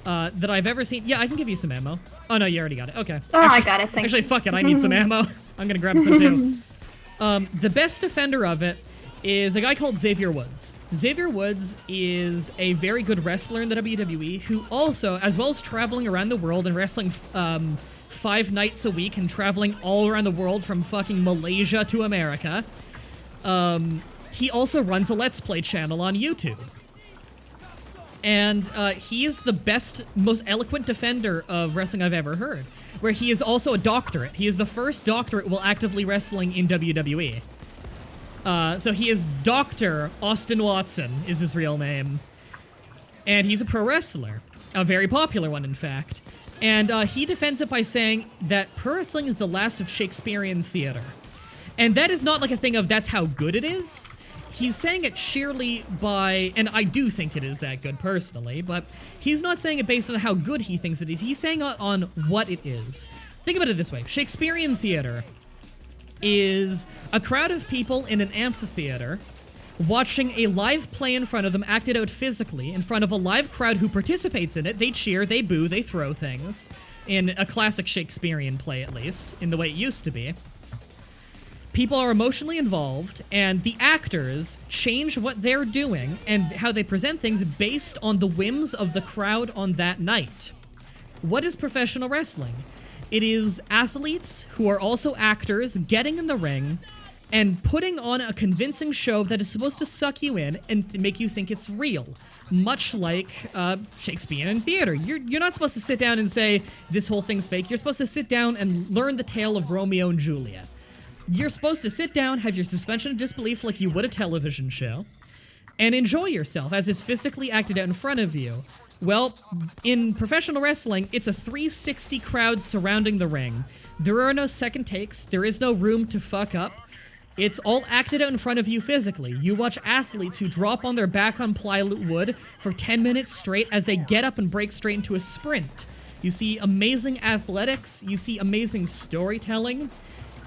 that I've ever seen. Yeah, I can give you some ammo. Oh no, you already got it. Okay. Oh, I got it. Actually, fuck it. I need some ammo. I'm gonna grab some too. The best defender of it is a guy called Xavier Woods. Xavier Woods is a very good wrestler in the WWE who also, as well as traveling around the world and wrestling 5 nights a week and traveling all around the world from fucking Malaysia to America, he also runs a Let's Play channel on YouTube. And he is the best, most eloquent defender of wrestling I've ever heard. Where he is also a doctorate. He is the first doctorate while actively wrestling in WWE. So he is Dr. Austin Watson, is his real name. And he's a pro wrestler. A very popular one, in fact. And he defends it by saying that pro wrestling is the last of Shakespearean theater. And that is not like a thing of that's how good it is. He's saying it sheerly by, and I do think it is that good personally, but he's not saying it based on how good he thinks it is. He's saying it on what it is. Think about it this way. Shakespearean theater is a crowd of people in an amphitheater watching a live play in front of them acted out physically in front of a live crowd who participates in it. They cheer, they boo, they throw things. In a classic Shakespearean play, at least, in the way it used to be. People are emotionally involved, and the actors change what they're doing and how they present things based on the whims of the crowd on that night. What is professional wrestling? It is athletes who are also actors getting in the ring and putting on a convincing show that is supposed to suck you in and make you think it's real. Much like Shakespearean theater. You're not supposed to sit down and say, this whole thing's fake. You're supposed to sit down and learn the tale of Romeo and Juliet. You're supposed to sit down, have your suspension of disbelief like you would a television show, and enjoy yourself as is physically acted out in front of you. Well, in professional wrestling, it's a 360 crowd surrounding the ring. There are no second takes, there is no room to fuck up. It's all acted out in front of you physically. You watch athletes who drop on their back on plywood for 10 minutes straight as they get up and break straight into a sprint. You see amazing athletics, you see amazing storytelling,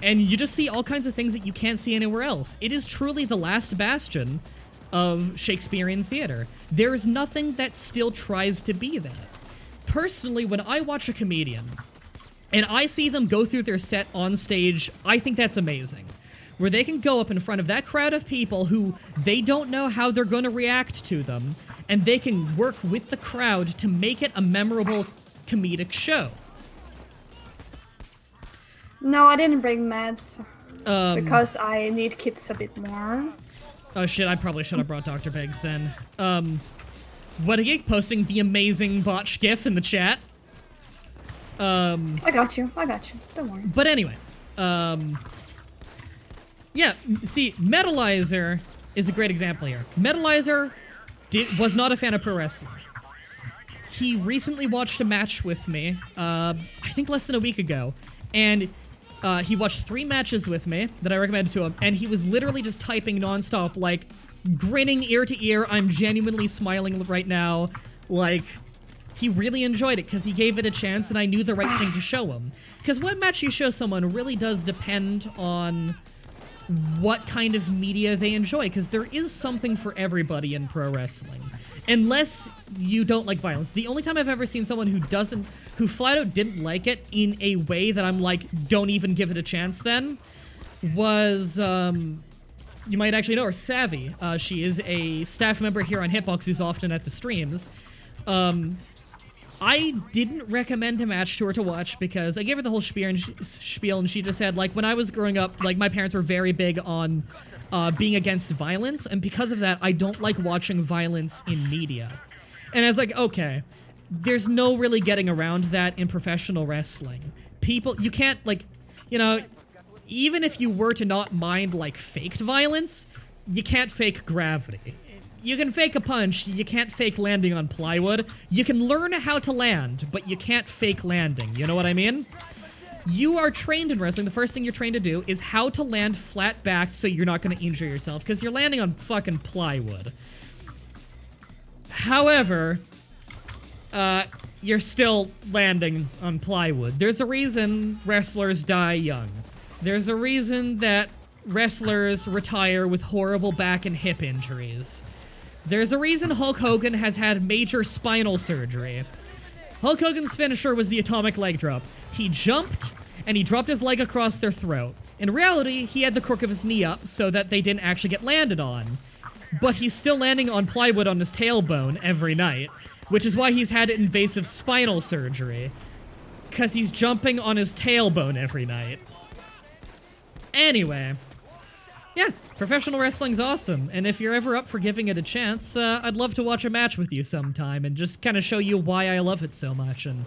and you just see all kinds of things that you can't see anywhere else. It is truly the last bastion of Shakespearean theater. There is nothing that still tries to be that. Personally, when I watch a comedian, and I see them go through their set on stage, I think that's amazing. Where they can go up in front of that crowd of people who they don't know how they're going to react to them, and they can work with the crowd to make it a memorable comedic show. No, I didn't bring meds. Because I need kids a bit more. Oh shit, I probably should have brought Dr. Biggs then. What a geek posting the amazing botch gif in the chat. I got you. Don't worry. But anyway, yeah, see, Metalizer is a great example here. Metalizer was not a fan of pro wrestling. He recently watched a match with me, I think less than a week ago, and he watched 3 matches with me that I recommended to him, and he was literally just typing nonstop, like, grinning ear to ear, I'm genuinely smiling right now, like, he really enjoyed it because he gave it a chance and I knew the right thing to show him. Because what match you show someone really does depend on what kind of media they enjoy, because there is something for everybody in pro wrestling. Unless you don't like violence. The only time I've ever seen someone who flat out didn't like it in a way that I'm like, don't even give it a chance then, was, you might actually know her, Savvy. She is a staff member here on Hitbox who's often at the streams. I didn't recommend a match to her to watch because I gave her the whole spiel and she just said, like, when I was growing up, like, my parents were very big on being against violence, and because of that, I don't like watching violence in media. And I was like, okay, there's no really getting around that in professional wrestling. People, you can't, like, you know, even if you were to not mind, like, faked violence, you can't fake gravity. You can fake a punch, you can't fake landing on plywood. You can learn how to land, but you can't fake landing, you know what I mean? You are trained in wrestling, the first thing you're trained to do is how to land flat back so you're not gonna injure yourself, because you're landing on fucking plywood. However, you're still landing on plywood. There's a reason wrestlers die young. There's a reason that wrestlers retire with horrible back and hip injuries. There's a reason Hulk Hogan has had major spinal surgery. Hulk Hogan's finisher was the atomic leg drop. He jumped, and he dropped his leg across their throat. In reality, he had the crook of his knee up so that they didn't actually get landed on. But he's still landing on plywood on his tailbone every night, which is why he's had invasive spinal surgery. Because he's jumping on his tailbone every night. Anyway. Yeah, professional wrestling's awesome, and if you're ever up for giving it a chance, I'd love to watch a match with you sometime and just kind of show you why I love it so much, and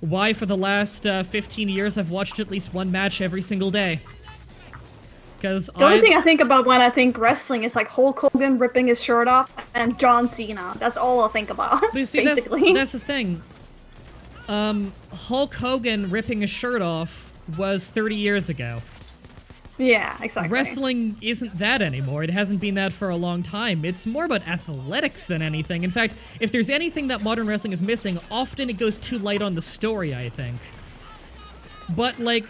why for the last 15 years I've watched at least one match every single day. Because the only thing I think about when I think wrestling is like Hulk Hogan ripping his shirt off and John Cena. That's all I think about, but you see, basically. That's the thing. Hulk Hogan ripping his shirt off was 30 years ago. Yeah, exactly. Wrestling isn't that anymore. It hasn't been that for a long time. It's more about athletics than anything. In fact, if there's anything that modern wrestling is missing, often it goes too light on the story, I think. But, like,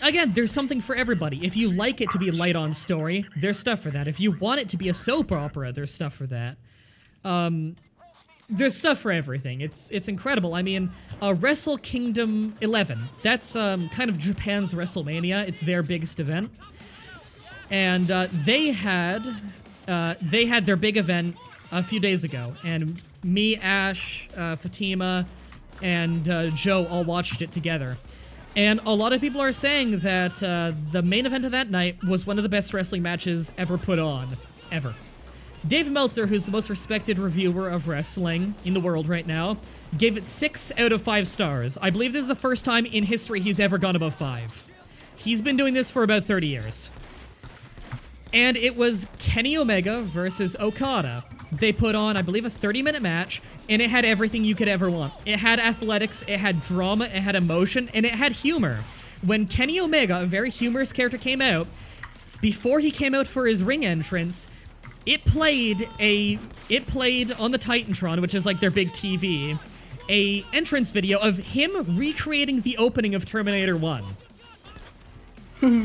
again, there's something for everybody. If you like it to be light on story, there's stuff for that. If you want it to be a soap opera, there's stuff for that. There's stuff for everything. It's incredible. I mean, Wrestle Kingdom 11. That's kind of Japan's WrestleMania. It's their biggest event, and they had their big event a few days ago. And me, Ash, Fatima, and Joe all watched it together. And a lot of people are saying that the main event of that night was one of the best wrestling matches ever put on, ever. Dave Meltzer, who's the most respected reviewer of wrestling in the world right now, gave it 6 out of 5 stars. I believe this is the first time in history he's ever gone above 5. He's been doing this for about 30 years. And it was Kenny Omega versus Okada. They put on, I believe, a 30-minute match, and it had everything you could ever want. It had athletics, it had drama, it had emotion, and it had humor. When Kenny Omega, a very humorous character, came out, before he came out for his ring entrance, it played on the Titantron, which is like their big TV, a entrance video of him recreating the opening of Terminator 1.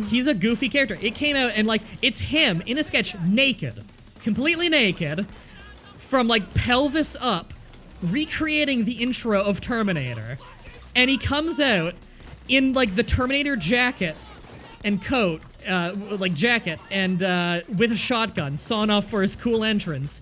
He's a goofy character. It came out and like, it's him in a sketch, naked, completely naked, from like pelvis up, recreating the intro of Terminator. And he comes out in like the Terminator jacket and coat, like jacket, and with a shotgun, sawing off for his cool entrance.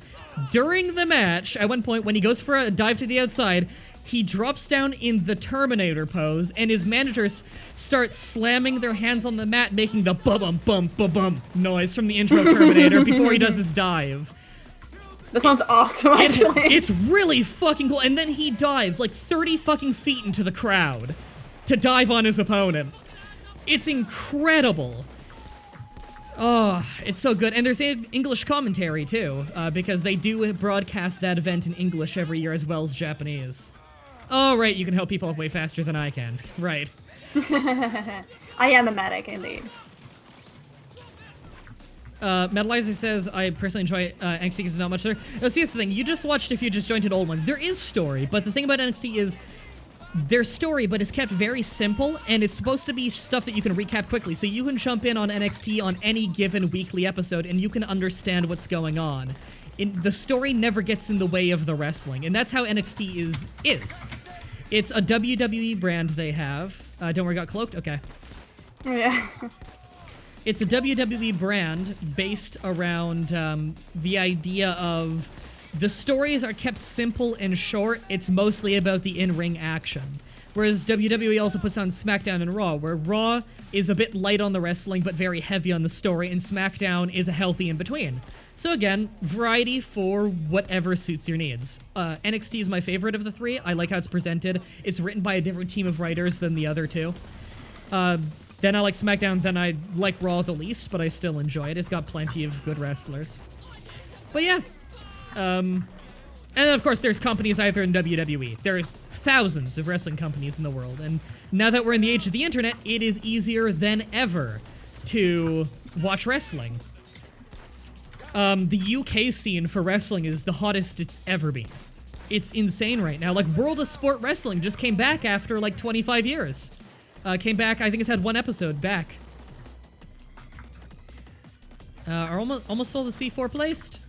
During the match, at one point, when he goes for a dive to the outside, he drops down in the Terminator pose, and his managers start slamming their hands on the mat, making the bum-bum-bum-bum noise from the intro of Terminator before he does his dive. That sounds awesome, actually. It's really fucking cool, and then he dives like 30 fucking feet into the crowd to dive on his opponent. It's incredible. Oh, it's so good. And there's English commentary, too, because they do broadcast that event in English every year as well as Japanese. Oh, right, you can help people up way faster than I can. Right. I am a medic, indeed. Metalizer says, I personally enjoy NXT because there's not much there. Now, see, that's the thing. You just watched a few disjointed old ones. There is story, but the thing about NXT is there's story, but it's kept very simple, and it's supposed to be stuff that you can recap quickly, so you can jump in on NXT on any given weekly episode, and you can understand what's going on. The story never gets in the way of the wrestling, and that's how NXT is. It's a WWE brand they have. Don't worry, got cloaked? Okay. Yeah. It's a WWE brand based around the idea of The stories are kept simple and short. It's mostly about the in-ring action. Whereas WWE also puts on SmackDown and Raw, where Raw is a bit light on the wrestling but very heavy on the story, and SmackDown is a healthy in-between. So again, variety for whatever suits your needs. NXT is my favorite of the three. I like how it's presented. It's written by a different team of writers than the other two. Then I like SmackDown, then I like Raw the least, but I still enjoy it. It's got plenty of good wrestlers. But yeah. And of course there's companies either in WWE. There's thousands of wrestling companies in the world, and now that we're in the age of the internet, it is easier than ever to watch wrestling. The UK scene for wrestling is the hottest it's ever been. It's insane right now. Like, World of Sport Wrestling just came back after like 25 years. Came back, I think it's had one episode back. Are almost all the C4 placed?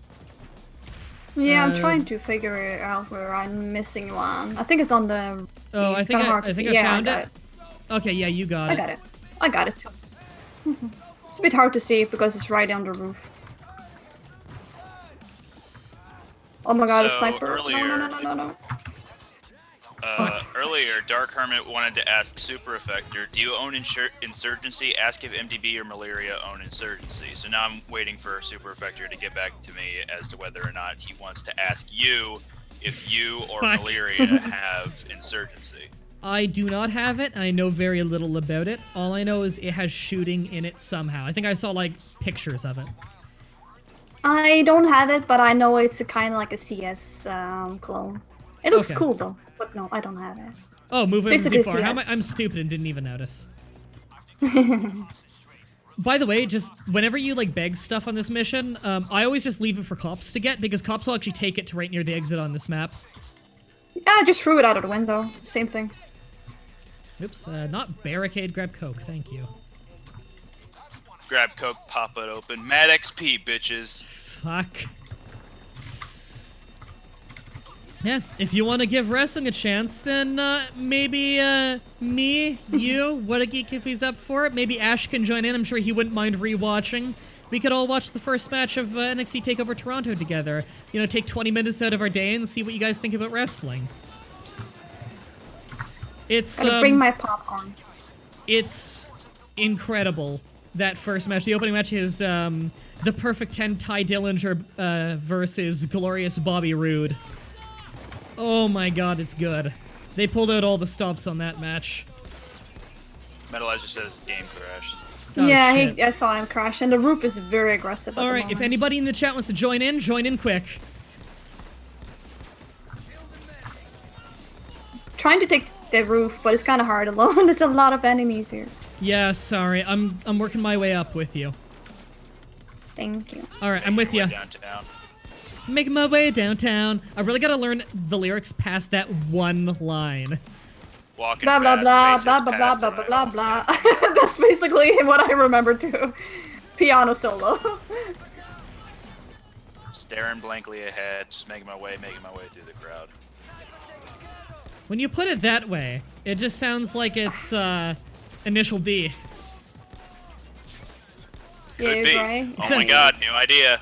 Yeah, I'm trying to figure it out where I'm missing one. I think it's on the... Oh, I think I found it. Okay, yeah, you got it. I got it. I got it too. It's a bit hard to see because it's right on the roof. Oh my god, a sniper. Earlier, No. Earlier, Dark Hermit wanted to ask Super Effector, do you own Insurgency? Ask if MDB or Malaria own Insurgency. So now I'm waiting for Super Effector to get back to me as to whether or not he wants to ask you if you or Malaria have Insurgency. I do not have it. I know very little about it. All I know is it has shooting in it somehow. I think I saw, like, pictures of it. I don't have it, but I know it's a kind of like a CS clone. It looks cool though, but no, I don't have it. Oh, moving too far. CS. I'm stupid and didn't even notice. By the way, just whenever you like beg stuff on this mission, I always just leave it for cops to get, because cops will actually take it to right near the exit on this map. Yeah, I just threw it out of the window. Same thing. Oops, not barricade, grab coke, thank you. Grab Coke, pop it open. Mad XP, bitches. Fuck. Yeah, if you want to give wrestling a chance, then maybe me, you, What a Geek if he's up for it. Maybe Ash can join in. I'm sure he wouldn't mind rewatching. We could all watch the first match of NXT TakeOver Toronto together. You know, take 20 minutes out of our day and see what you guys think about wrestling. It's bring my popcorn. It's incredible, that first match. The opening match is the Perfect 10 Ty Dillinger versus Glorious Bobby Roode. Oh my god, it's good. They pulled out all the stops on that match. Metalizer says his game crashed. Oh, yeah, I saw him crash, and the roof is very aggressive at the Alright, if anybody in the chat wants to join in quick. Trying to take the roof, but it's kind of hard alone. There's a lot of enemies here. Yeah, sorry. I'm working my way up with you. Thank you. Alright, I'm with you. Downtown. Making my way downtown. I really gotta learn the lyrics past that one line. Walking blah blah fast, blah blah blah blah blah blah blah blah. That's basically what I remember too. Piano solo. Staring blankly ahead, just making my way through the crowd. When you put it that way, it just sounds like it's Initial D. Could be. Right? Oh my god, new idea.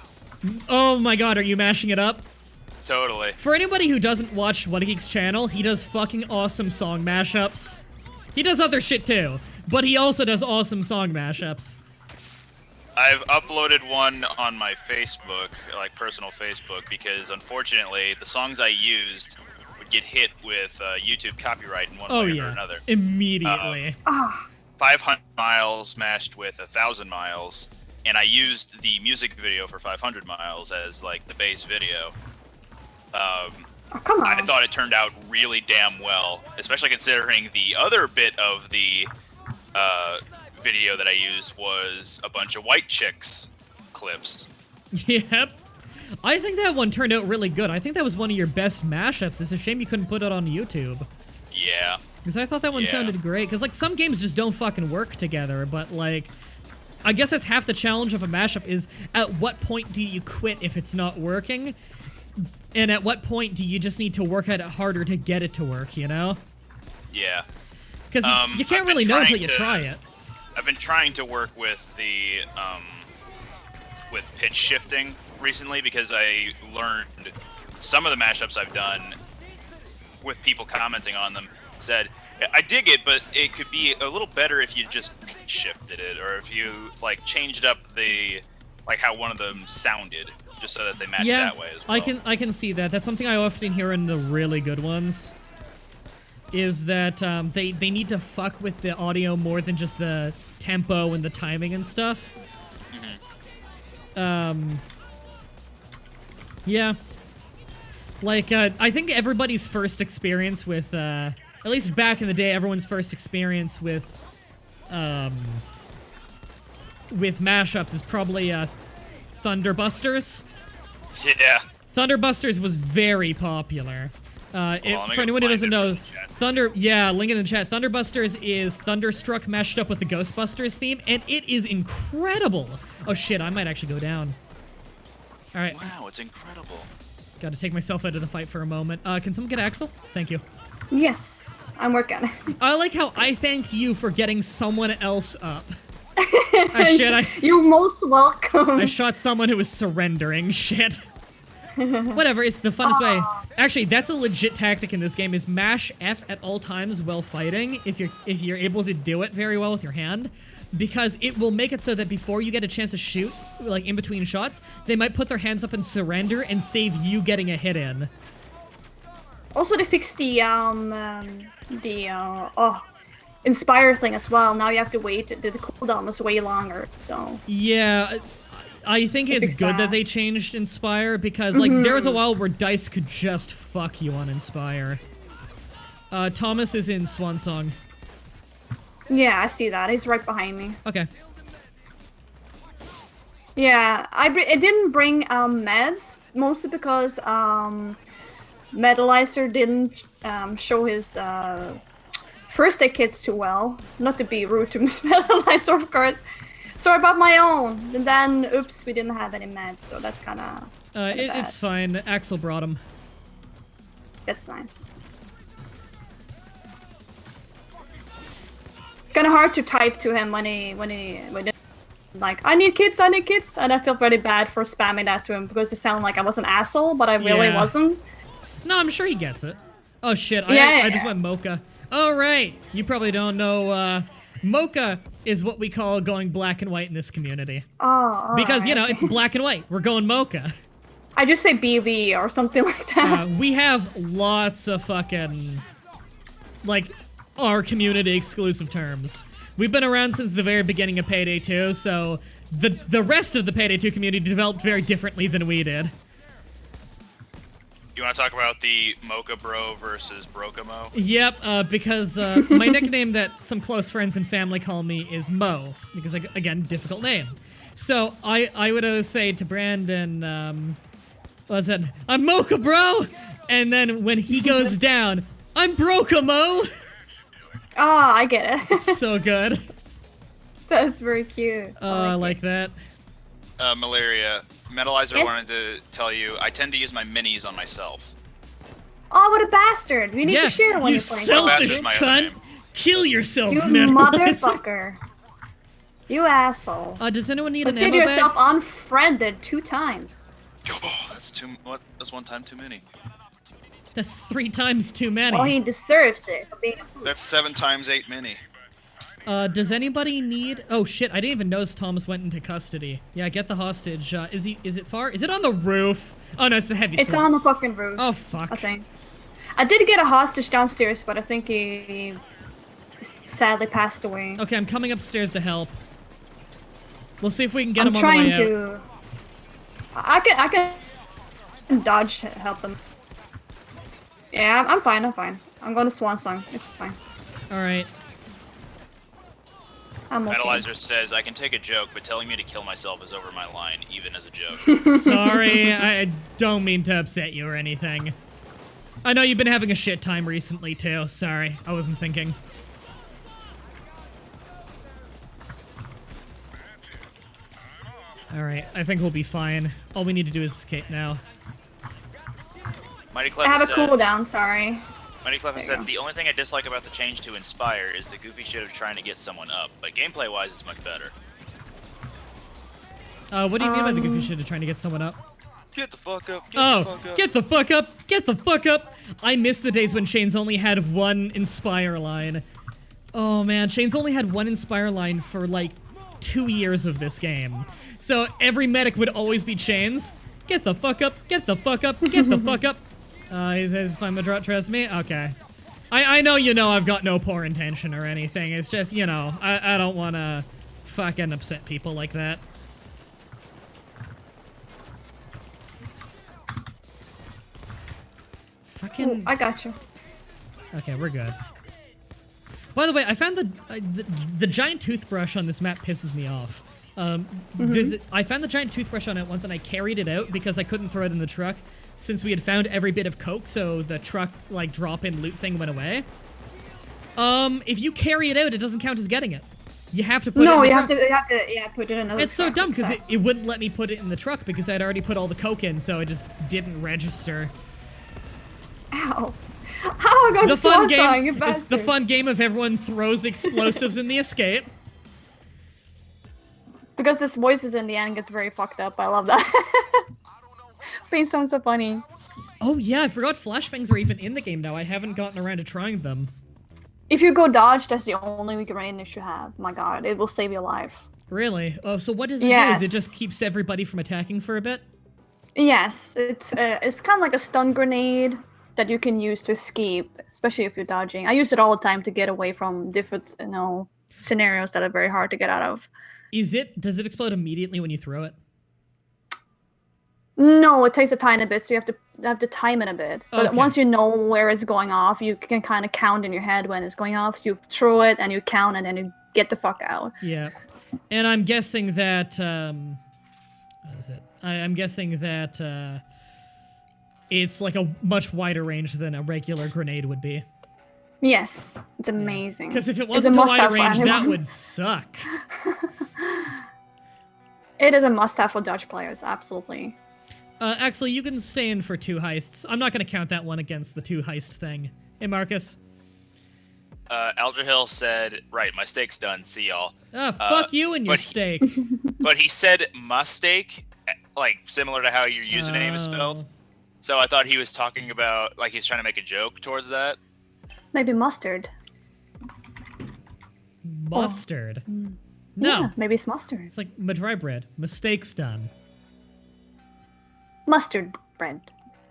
Oh my god, are you mashing it up? Totally. For anybody who doesn't watch What a Geek's channel, he does fucking awesome song mashups. He does other shit too, but he also does awesome song mashups. I've uploaded one on my Facebook, like personal Facebook, because unfortunately the songs I used would get hit with YouTube copyright in one way or another. Immediately. 500 miles mashed with 1,000 miles. And I used the music video for 500 miles as like the base video. Oh, come on. I thought it turned out really damn well, especially considering the other bit of the video that I used was a bunch of white chicks clips. Yep. I think that one turned out really good. I think that was one of your best mashups. It's a shame you couldn't put it on YouTube. Yeah. Because I thought that one sounded great. Because like some games just don't fucking work together, but like... I guess that's half the challenge of a mashup is at what point do you quit if it's not working? And at what point do you just need to work at it harder to get it to work, you know? Yeah. Because you can't really know until you try it. I've been trying to work with the, with pitch shifting recently because I learned some of the mashups I've done with people commenting on them said, I dig it, but it could be a little better if you just shifted it, or if you like changed up the like how one of them sounded, just so that they match that way as well. I can see that. That's something I often hear in the really good ones. Is that they need to fuck with the audio more than just the tempo and the timing and stuff. Yeah. Like, I think everybody's first experience with, at least back in the day, everyone's first experience with mashups is probably, Thunderbusters. Yeah. Thunderbusters was very popular. For anyone who doesn't know, link in the chat. Thunderbusters is Thunderstruck mashed up with the Ghostbusters theme, and it is incredible. Oh shit, I might actually go down. All right. Wow, it's incredible. Got to take myself out of the fight for a moment. Can someone get Axel? Thank you. Yes, I'm working. I like how I thanked you for getting someone else up. You're most welcome. I shot someone who was surrendering. Shit. Whatever, it's the funnest way. Actually, that's a legit tactic in this game, is mash F at all times while fighting, if you're able to do it very well with your hand, because it will make it so that before you get a chance to shoot, like in between shots, they might put their hands up and surrender and save you getting a hit in. Also, they fixed the Inspire thing as well. Now you have to wait, the cooldown is way longer, so... Yeah, I think it's good that they changed Inspire, because, like, there was a while where dice could just fuck you on Inspire. Thomas is in Swan Song. Yeah, I see that. He's right behind me. Okay. Yeah, it didn't bring meds, mostly because Metalizer didn't show his first aid kits too well. Not to be rude to Miss Metalizer, of course. Sorry about my own. And then, oops, we didn't have any meds, so that's kind of it's fine. Axel brought them. That's nice. It's kind of hard to type to him when he like, I need kits, and I feel very bad for spamming that to him because it sounded like I was an asshole, but I really wasn't. No, I'm sure he gets it. Oh shit, I just went mocha. Oh right, you probably don't know, mocha is what we call going black and white in this community. Oh, because, you know, it's black and white. We're going mocha. I just say BV or something like that. We have lots of fucking, like, our community exclusive terms. We've been around since the very beginning of Payday 2, so the rest of the Payday 2 community developed very differently than we did. You want to talk about the Mocha Bro versus Brokamo? Yep, because my nickname that some close friends and family call me is Mo, because, again, difficult name. So I would always say to Brandon, I'm Mocha Bro, and then when he goes down, I'm Brokamo. Oh, I get it. It's so good. That's very cute. I like that. Malaria. Metalizer wanted to tell you, I tend to use my minis on myself. Oh, what a bastard! We need to share when you you're playing. Selfish cunt! Kill yourself, you motherfucker! You asshole! Does anyone need an ammo Consider yourself bag? unfriended 2 times. Oh, that's too. What? That's 1 time too many. That's 3 times too many. Well, he deserves it for being a fool. That's 7 times 8 many. Does anybody need... Oh shit, I didn't even notice Thomas went into custody. Yeah, get the hostage. Is it far? Is it on the roof? Oh no, it's the heavy It's sword. on the fucking roof. Oh fuck. I think. I did get a hostage downstairs, but I think he sadly passed away. Okay, I'm coming upstairs to help. We'll see if we can get him on the I'm way trying to... I can dodge to help him. Yeah, I'm fine, I'm going to Swan Song. It's fine. Alright. I'm okay. Metalizer says, I can take a joke, but telling me to kill myself is over my line, even as a joke. Sorry, I don't mean to upset you or anything. I know you've been having a shit time recently, too. Sorry, I wasn't thinking. Alright, I think we'll be fine. All we need to do is escape now. Mighty I have a said, cooldown, sorry. Mighty Clef said, the only thing I dislike about the change to Inspire is the goofy shit of trying to get someone up, but gameplay-wise, it's much better. What do you mean by the goofy shit of trying to get someone up? Get the fuck up. Get the fuck up. Get the fuck up. I miss the days when Chains only had one Inspire line. Oh man, Chains only had one Inspire line for like 2 years of this game. So every medic would always be Chains. Get the fuck up. Get the fuck up. Get the fuck up. He says, if I'm gonna trust me? Okay. I know you know I've got no poor intention or anything. It's just, you know, I don't wanna fucking upset people like that. Fucking... Ooh, I got you. Okay, we're good. By the way, I found the giant toothbrush on this map pisses me off. I found the giant toothbrush on it once and I carried it out because I couldn't throw it in the truck since we had found every bit of coke, so the truck, like, drop-in loot thing went away. If you carry it out, it doesn't count as getting it. You have to put it in the truck. you have to, yeah, put it in another It's so dumb because it wouldn't let me put it in the truck because I'd already put all the coke in, so it just didn't register. Ow. How I got The fun game you is bastard. the fun game of everyone throws explosives in the escape. Because this voices in the end gets very fucked up. I love that. Pain sounds so funny. Oh yeah, I forgot flashbangs are even in the game now. I haven't gotten around to trying them. If you go dodge, that's the only grenade you have. My god, it will save your life. Really? Oh, so what does it Yes. do? Is it just keeps everybody from attacking for a bit? Yes, it's kind of like a stun grenade that you can use to escape, especially if you're dodging. I use it all the time to get away from different, you know, scenarios that are very hard to get out of. Does it explode immediately when you throw it? No, it takes a tiny bit, so you have to time it a bit. But Okay. once you know where it's going off, you can kind of count in your head when it's going off. So you throw it and you count and then you get the fuck out. Yeah. And I'm guessing that, what is it? I'm guessing that, it's like a much wider range than a regular grenade would be. Yes, it's amazing. Because if it It's wasn't a wider must-have for range, that anyone. would suck. It is a must-have for Dutch players, absolutely. Actually, you can stay in for 2 heists. I'm not going to count that one against the 2 heist thing. Hey, Marcus. Aldrahill said, right, my steak's done, see y'all. Fuck you and your steak. But he said mustake, like, similar to how your username is spelled. So I thought he was talking about, like, he's trying to make a joke towards that. Maybe mustard. Mustard. Oh. No. Yeah, maybe it's mustard. It's like Mah-Dry-Bread. Mistakes done. Mustard bread.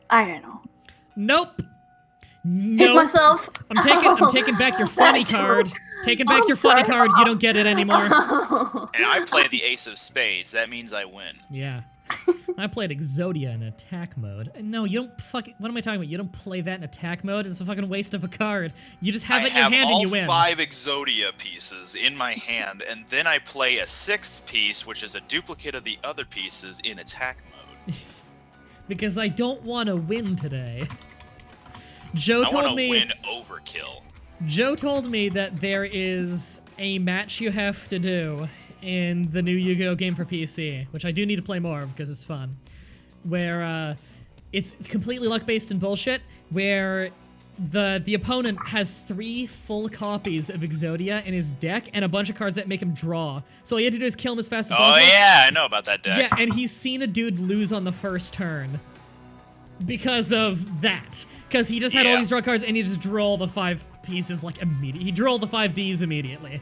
I don't know. Nope. Hit Nope. myself. I'm taking back your funny that card. joke. Taking back I'm your funny sorry. card. You don't get it anymore. And I play the ace of spades. That means I win. Yeah. I played Exodia in attack mode. No, you don't fucking... What am I talking about? You don't play that in attack mode? It's a fucking waste of a card. You just have it in your hand and you win. I have all 5 Exodia pieces in my hand, and then I play a 6th piece, which is a duplicate of the other pieces in attack mode. Because I don't want to win today. Joe I want told to me... win overkill. Joe told me that there is a match you have to do in the new Yu-Gi-Oh game for PC, which I do need to play more of because it's fun, where it's completely luck-based and bullshit, where the opponent has 3 full copies of Exodia in his deck and a bunch of cards that make him draw. So all you have to do is kill him as fast as possible. Oh yeah, I know about that deck. Yeah, and he's seen a dude lose on the first turn because of that. Because he just had all these draw cards and he just drew all the 5 pieces like immediately. He drew all the 5 Ds immediately.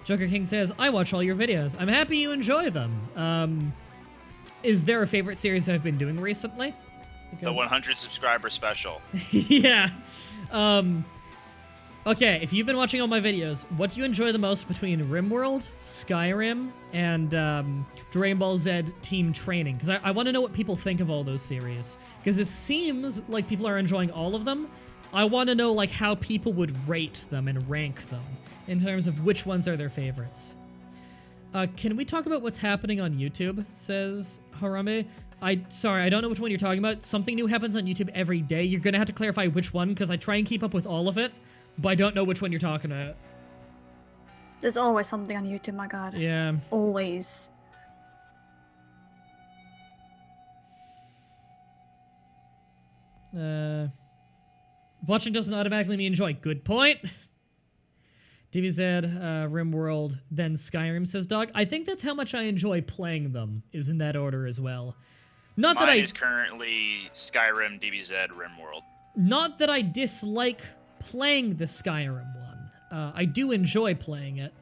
Joker King says, I watch all your videos. I'm happy you enjoy them. Is there a favorite series I've been doing recently? The 100 subscriber special. Yeah. Okay, if you've been watching all my videos, what do you enjoy the most between RimWorld, Skyrim, and Dragon Ball Z Team Training? Because I want to know what people think of all those series. Because it seems like people are enjoying all of them. I want to know like how people would rate them and rank them in terms of which ones are their favorites. Can we talk about what's happening on YouTube, says Harambe. Sorry, I don't know which one you're talking about. Something new happens on YouTube every day. You're gonna have to clarify which one, because I try and keep up with all of it, but I don't know which one you're talking about. There's always something on YouTube, my god. Yeah. Always. Watching doesn't automatically mean enjoy. Good point. DBZ, RimWorld, then Skyrim, says Dog. I think that's how much I enjoy playing them, is in that order as well. Not Mine that I is currently Skyrim, DBZ, RimWorld. Not that I dislike playing the Skyrim one. I do enjoy playing it,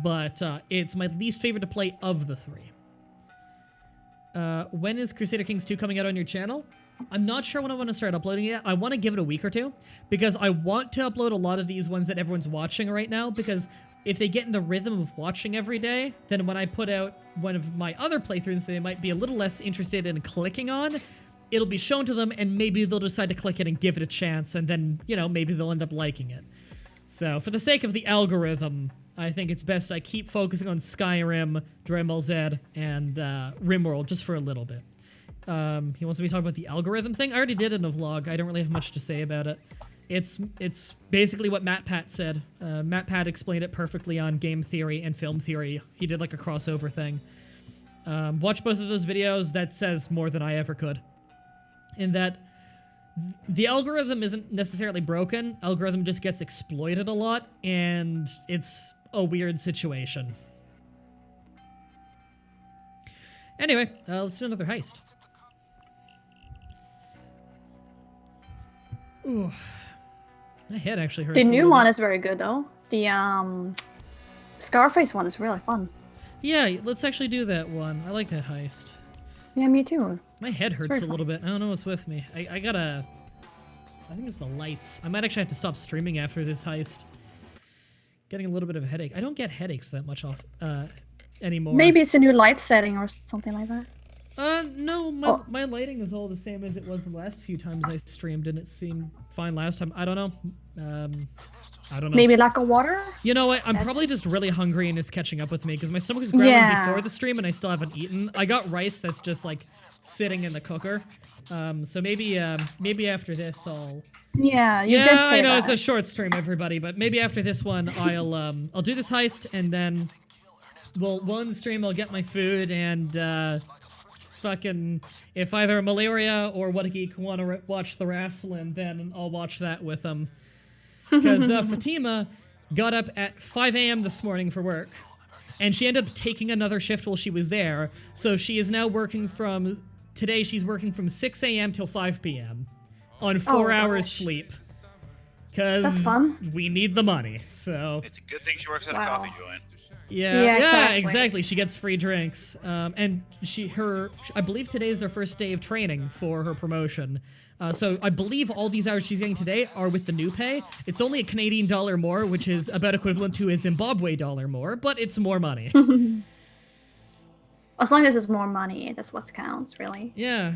but it's my least favorite to play of the three. When is Crusader Kings 2 coming out on your channel? I'm not sure when I want to start uploading it. I want to give it a week or two, because I want to upload a lot of these ones that everyone's watching right now, because if they get in the rhythm of watching every day, then when I put out one of my other playthroughs they might be a little less interested in clicking on, it'll be shown to them, and maybe they'll decide to click it and give it a chance, and then, you know, maybe they'll end up liking it. So, for the sake of the algorithm, I think it's best I keep focusing on Skyrim, Dragon Ball Z, and RimWorld just for a little bit. He wants me to talk about the algorithm thing. I already did it in a vlog. I don't really have much to say about it. It's basically what MatPat said. MatPat explained it perfectly on game theory and film theory. He did like a crossover thing. Watch both of those videos. That says more than I ever could. In that the algorithm isn't necessarily broken. Algorithm just gets exploited a lot, and it's a weird situation. Anyway, let's do another heist. Ooh. My head actually hurts. The a new little one bit. is very good though. The Scarface one is really fun. Yeah, let's actually do that one. I like that heist. Yeah, me too. My head hurts a very little bit. I don't know what's with me. I gotta... I think it's the lights. I might actually have to stop streaming after this heist. Getting a little bit of a headache. I don't get headaches that much anymore. Maybe it's a new light setting or something like that. No, my lighting is all the same as it was the last few times I streamed, and it seemed fine last time. I don't know. I don't know. Maybe lack of water? You know what? I'm probably just really hungry and it's catching up with me because my stomach was growling before the stream and I still haven't eaten. I got rice that's just like sitting in the cooker. So maybe after this I'll... Yeah, you did say I know that. it's a short stream, everybody, but maybe after this one I'll do this heist and then we'll end the stream. I'll get my food and fucking if either Malaria or What a Geek want to watch the wrestling, then I'll watch that with them. Because Fatima got up at 5 a.m. this morning for work, and she ended up taking another shift while she was there, so she is now working from... Today she's working from 6 a.m. till 5 p.m. on 4 hours sleep. Because we need the money, so... It's a good thing she works at a coffee joint. Yeah, exactly. She gets free drinks. And I believe today is their first day of training for her promotion. So I believe all these hours she's getting today are with the new pay. It's only a Canadian dollar more, which is about equivalent to a Zimbabwe dollar more, but it's more money. As long as it's more money, that's what counts, really. Yeah.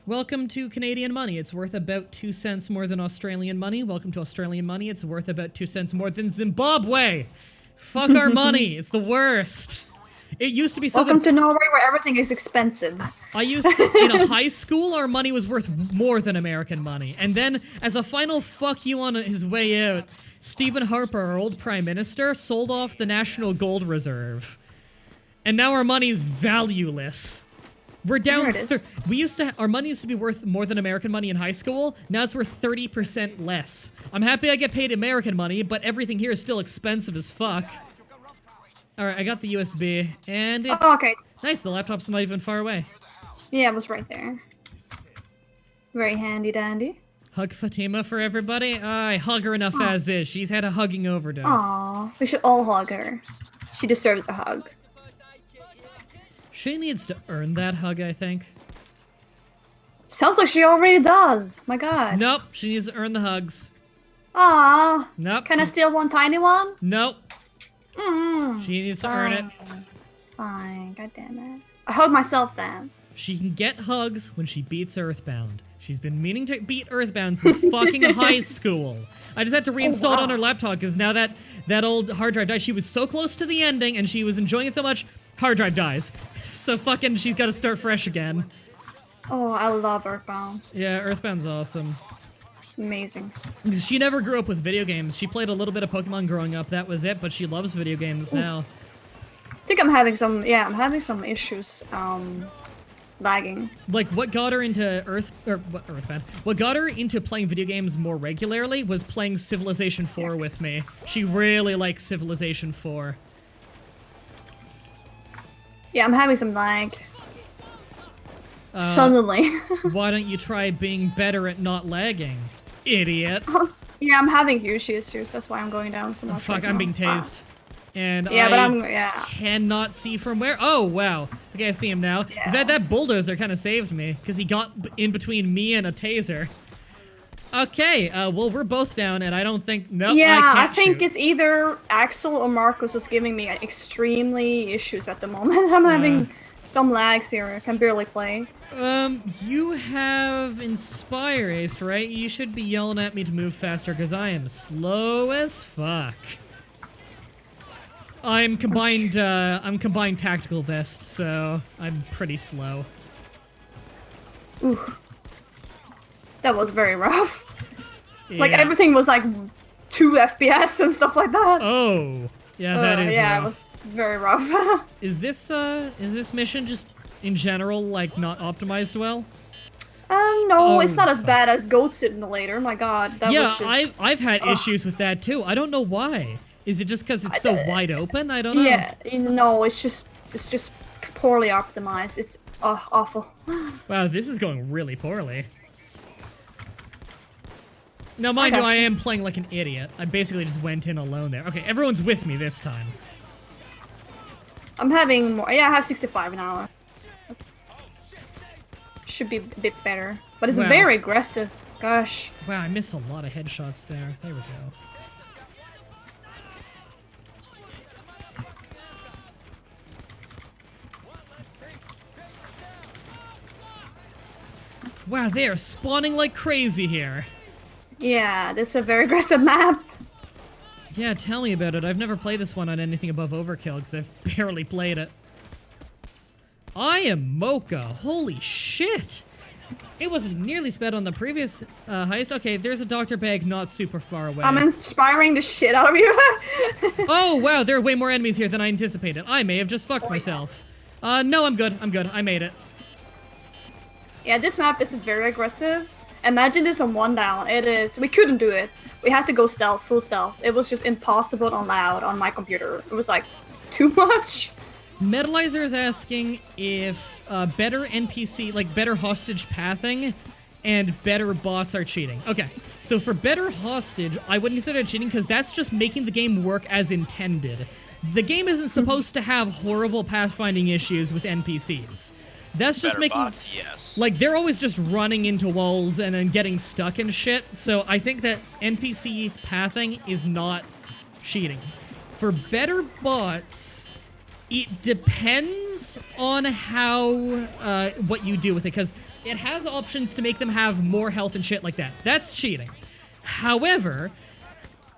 Welcome to Canadian money. It's worth about 2 cents more than Australian money. Welcome to Australian money. It's worth about 2 cents more than Zimbabwe. Fuck our money. It's the worst. It used to be so Welcome to Norway, where everything is expensive. I used to, in a high school, our money was worth more than American money. And then, as a final fuck you on his way out, Stephen Harper, our old prime minister, sold off the National Gold Reserve. And now our money's valueless. We're down. Our money used to be worth more than American money in high school. Now it's worth 30% less. I'm happy I get paid American money, but everything here is still expensive as fuck. All right, I got the USB, and okay. Nice. The laptop's not even far away. Yeah, it was right there. Very handy dandy. Hug Fatima for everybody. I hug her enough as is. She's had a hugging overdose. Aw, we should all hug her. She deserves a hug. She needs to earn that hug, I think. Sounds like she already does. My god. Nope, she needs to earn the hugs. Aw. Nope. Can I steal one tiny one? Nope. She needs to earn it. Fine, god damn it. I hug myself then. She can get hugs when she beats Earthbound. She's been meaning to beat Earthbound since fucking high school. I just had to reinstall it on her laptop because now that old hard drive died. She was so close to the ending and she was enjoying it so much, hard drive dies. So fucking she's got to start fresh again. Oh, I love Earthbound. Yeah, Earthbound's awesome. Amazing. She never grew up with video games. She played a little bit of Pokemon growing up, that was it, but she loves video games now. I think I'm having some issues, lagging. Like, what got her into Earthbound? What got her into playing video games more regularly was playing Civilization 4 with me. She really likes Civilization 4. Yeah, I'm having some lag. Suddenly. Why don't you try being better at not lagging, idiot? Yeah, I'm having huge issues. That's why I'm going down so much. Fuck, right I'm now. being tased. And Yeah, but I'm cannot see from where. Oh, wow. Okay, I see him now. Yeah. That bulldozer kind of saved me, because he got in between me and a taser. Okay, well, we're both down, and I don't think... Nope, yeah, I I think shoot. it's either Axel or Marcus who's giving me extremely issues at the moment. I'm having some lags here. I can barely play. You have Inspire Aced, right? You should be yelling at me to move faster, because I am slow as fuck. I'm combined tactical vest, so I'm pretty slow. Ooh. That was very rough. Yeah. Like, everything was like 2 FPS and stuff like that. Oh, yeah, that is yeah, rough. it was very rough. Is this mission just in general like not optimized well? No, it's Oh, not as fuck. bad as Goat Simulator. My God, that Yeah, was just... I've had issues with that too. I don't know why. Is it just because it's so wide open? I don't know. Yeah, no, it's just poorly optimized. It's awful. Wow, this is going really poorly. Now, mind you, I am playing like an idiot. I basically just went in alone there. Okay, everyone's with me this time. I'm having more. Yeah, I have 65 now. Should be a bit better, but it's Wow. very aggressive. Gosh. Wow, I missed a lot of headshots there. There we go. Wow, they are spawning like crazy here. Yeah, that's a very aggressive map. Yeah, tell me about it. I've never played this one on anything above Overkill because I've barely played it. I am Mocha. Holy shit! It wasn't nearly sped on the previous heist. Okay, there's a doctor bag not super far away. I'm inspiring the shit out of you. Oh, wow, there are way more enemies here than I anticipated. I may have just fucked myself. No, I'm good. I'm good. I made it. Yeah, this map is very aggressive. Imagine this on 1 down. It is. We couldn't do it. We had to go stealth, full stealth. It was just impossible on loud on my computer. It was like too much. Metalizer is asking if better NPC, like better hostage pathing and better bots are cheating. Okay, so for better hostage, I wouldn't consider it cheating because that's just making the game work as intended. The game isn't supposed to have horrible pathfinding issues with NPCs. That's just Better making bots, yes. like they're always just running into walls and then getting stuck and shit. So I think that NPC pathing is not cheating. For better bots, it depends on how what you do with it, because it has options to make them have more health and shit like that. That's cheating. However,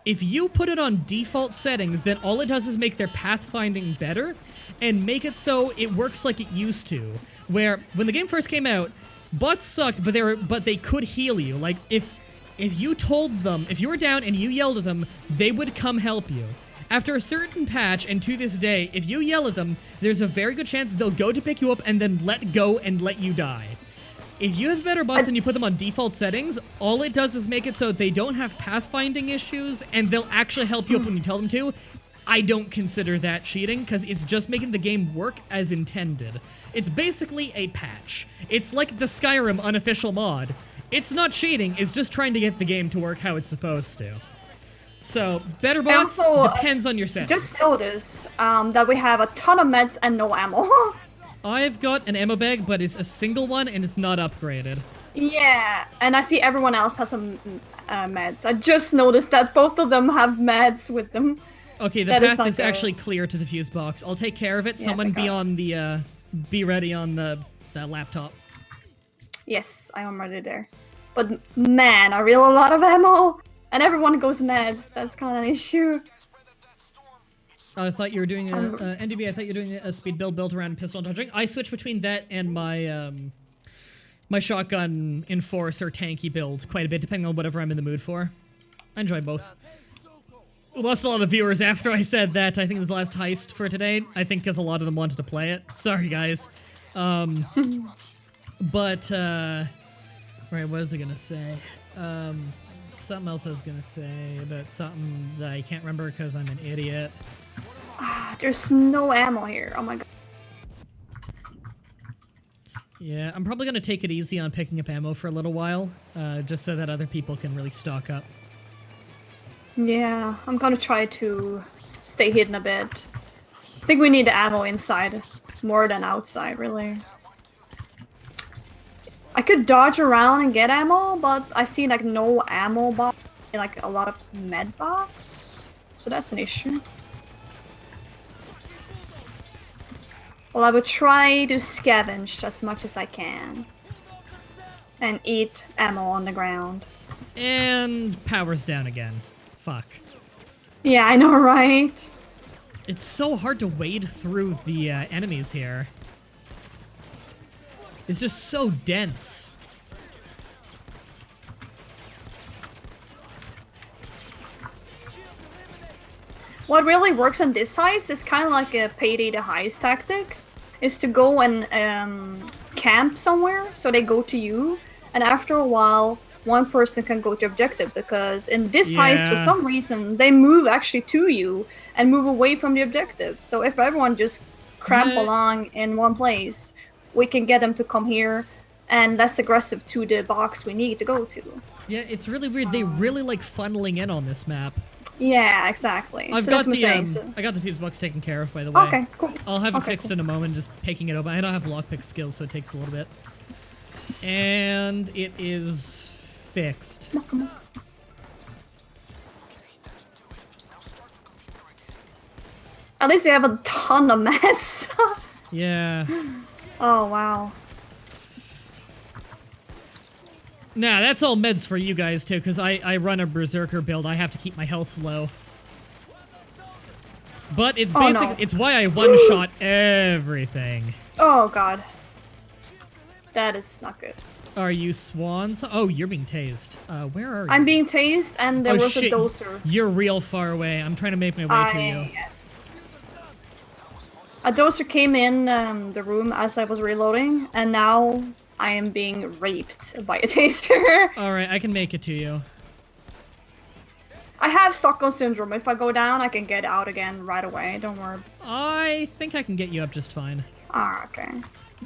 if you put it on default settings, then all it does is make their pathfinding better and make it so it works like it used to. Where when the game first came out, bots sucked, but they could heal you. Like if you told them, if you were down and you yelled at them, they would come help you. After a certain patch, and to this day, if you yell at them, there's a very good chance they'll go to pick you up and then let go and let you die. If you have better bots and you put them on default settings, all it does is make it so they don't have pathfinding issues and they'll actually help you up when you tell them to. I don't consider that cheating because it's just making the game work as intended. It's basically a patch. It's like the Skyrim unofficial mod. It's not cheating, it's just trying to get the game to work how it's supposed to. So, better bots also, depends on your settings. Just notice that we have a ton of meds and no ammo. I've got an ammo bag, but it's a single one and it's not upgraded. Yeah, and I see everyone else has some meds. I just noticed that both of them have meds with them. Okay, the path is actually clear to the fuse box. I'll take care of it. Yeah, Someone be on the, be ready on the laptop. Yes, I am ready there. But man, I reel a lot of ammo, and everyone goes meds. That's kind of an issue. I thought you were doing a, NDB, I thought you were doing a speed build built around pistol dodging. I switch between that and my, my shotgun enforcer tanky build quite a bit, depending on whatever I'm in the mood for. I enjoy both. We lost a lot of viewers after I said that. I think it was the last heist for today. I think because a lot of them wanted to play it. Sorry, guys. But, right, what was I gonna say? Something else I was gonna say about something that I can't remember because I'm an idiot. There's no ammo here. Oh my god. Yeah, I'm probably gonna take it easy on picking up ammo for a little while, just so that other people can really stock up. Yeah, I'm gonna try to stay hidden a bit. I think we need the ammo inside more than outside, really. I could dodge around and get ammo, but I see like no ammo box and like a lot of med box, so that's an issue. Well, I would try to scavenge as much as I can and eat ammo on the ground. And power's down again. Fuck. Yeah, I know, right? It's so hard to wade through the enemies here. It's just so dense. What really works on this heist is kind of like a Payday the heist tactics, is to go and camp somewhere, so they go to you, and after a while, one person can go to objective, because in this heist, for some reason, they move actually to you and move away from the objective. So if everyone just cramp along in one place, we can get them to come here and less aggressive to the box we need to go to. Yeah, it's really weird. They really like funneling in on this map. Yeah, exactly. I got the fuse box taken care of, by the way. Okay, cool. I'll have it fixed in a moment, just picking it open. I don't have lockpick skills, so it takes a little bit. And it is fixed. Come on. At least we have a ton of meds. Yeah. Oh, wow. Nah, that's all meds for you guys, too, because I run a berserker build. I have to keep my health low. But it's basically, it's why I one-shot everything. Oh, God. That is not good. Are you swans? Oh, you're being tased. Where are you? I'm being tased, and there was shit. a doser. You're real far away. I'm trying to make my way to you. Yes. A doser came in the room as I was reloading, and now I am being raped by a taster. Alright, I can make it to you. I have Stockholm Syndrome. If I go down, I can get out again right away. Don't worry. I think I can get you up just fine. Ah, okay.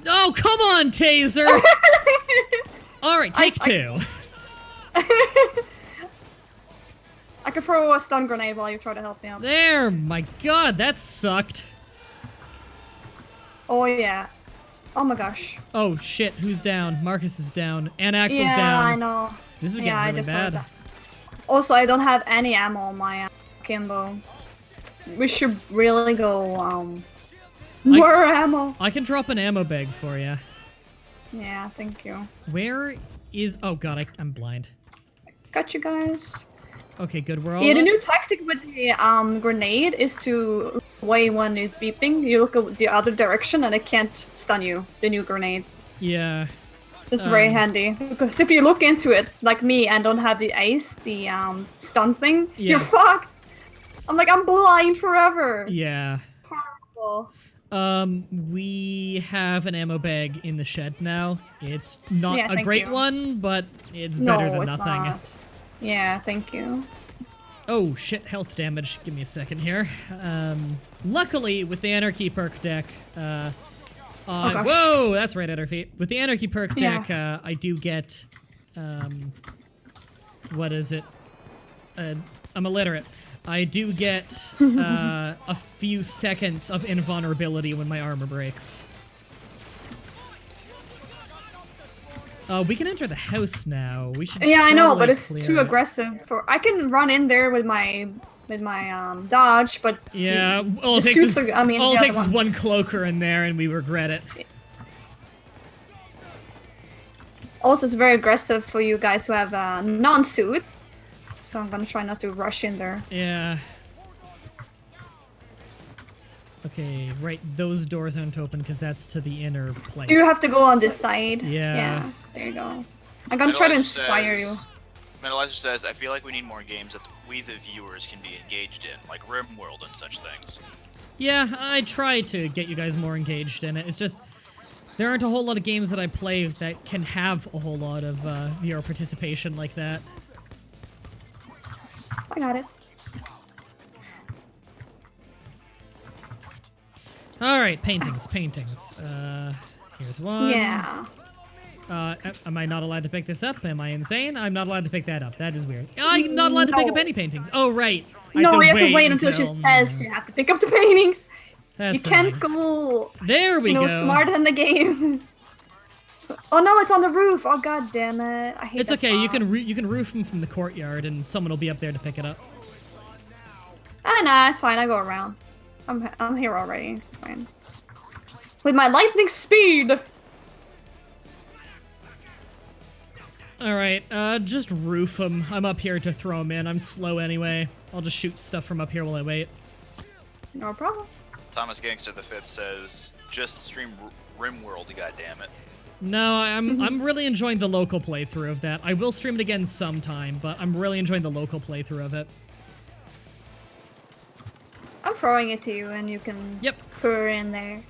Oh, come on, taser! Alright, take two. I can throw a stun grenade while you try to help me out. There, my god, that sucked. Oh, yeah. Oh my gosh. Oh shit, who's down? Marcus is down. And Axel's down. Yeah, I know. This is getting really bad. Also, I don't have any ammo on my Kimbo. We should really go, more ammo. I can drop an ammo bag for you. Yeah, thank you. Where is... Oh god, I'm blind. Got you guys. Okay, good, we're all Yeah, the up. new tactic with the grenade is to look away when it's beeping. You look at the other direction and it can't stun you, the new grenades. Yeah. So it's very handy. Because if you look into it, like me, and don't have the ace, the stun thing, you're fucked! I'm like, I'm blind forever! Yeah. Horrible. We have an ammo bag in the shed now. It's not a great one, but it's better than nothing. Not. Yeah, thank you. Oh shit, health damage. Give me a second here. Luckily, with the Anarchy perk deck, whoa, that's right at our feet. With the Anarchy perk deck, I do get, what is it? I'm illiterate. I do get a few seconds of invulnerability when my armor breaks. We can enter the house now. We should. Yeah, I know, but it's too aggressive for. I can run in there with my dodge, but yeah, all it takes is one cloaker in there, and we regret it. Also, it's very aggressive for you guys who have a non-suit, so I'm gonna try not to rush in there. Yeah. Okay, right, those doors aren't open because that's to the inner place. You have to go on this side. Yeah. Yeah, there you go. I'm gonna try to inspire you. Metalizer says, I feel like we need more games that we, the viewers, can be engaged in, like RimWorld and such things. Yeah, I try to get you guys more engaged in it. It's just, There aren't a whole lot of games that I play that can have a whole lot of viewer participation like that. I got it. Alright, paintings. Here's one. Yeah. Am I not allowed to pick this up? Am I insane? I'm not allowed to pick that up. That is weird. I'm not allowed to pick up any paintings. Oh, right. We have to wait until she says you have to pick up the paintings. That's you can't annoying. go. There we go. Smarter than the game. Oh no, it's on the roof. Oh god damn it! I hate. It's okay. You can roof them from the courtyard, and someone will be up there to pick it up. Ah, nah, it's fine. I go around. I'm here already. It's fine. With my lightning speed. All right, just roof them. I'm up here to throw them in. I'm slow anyway. I'll just shoot stuff from up here while I wait. No problem. Thomas Gangster the Fifth says, "Just stream RimWorld, goddammit." No, I'm really enjoying the local playthrough of that. I will stream it again sometime, but I'm really enjoying the local playthrough of it. I'm throwing it to you, and you can put it in there.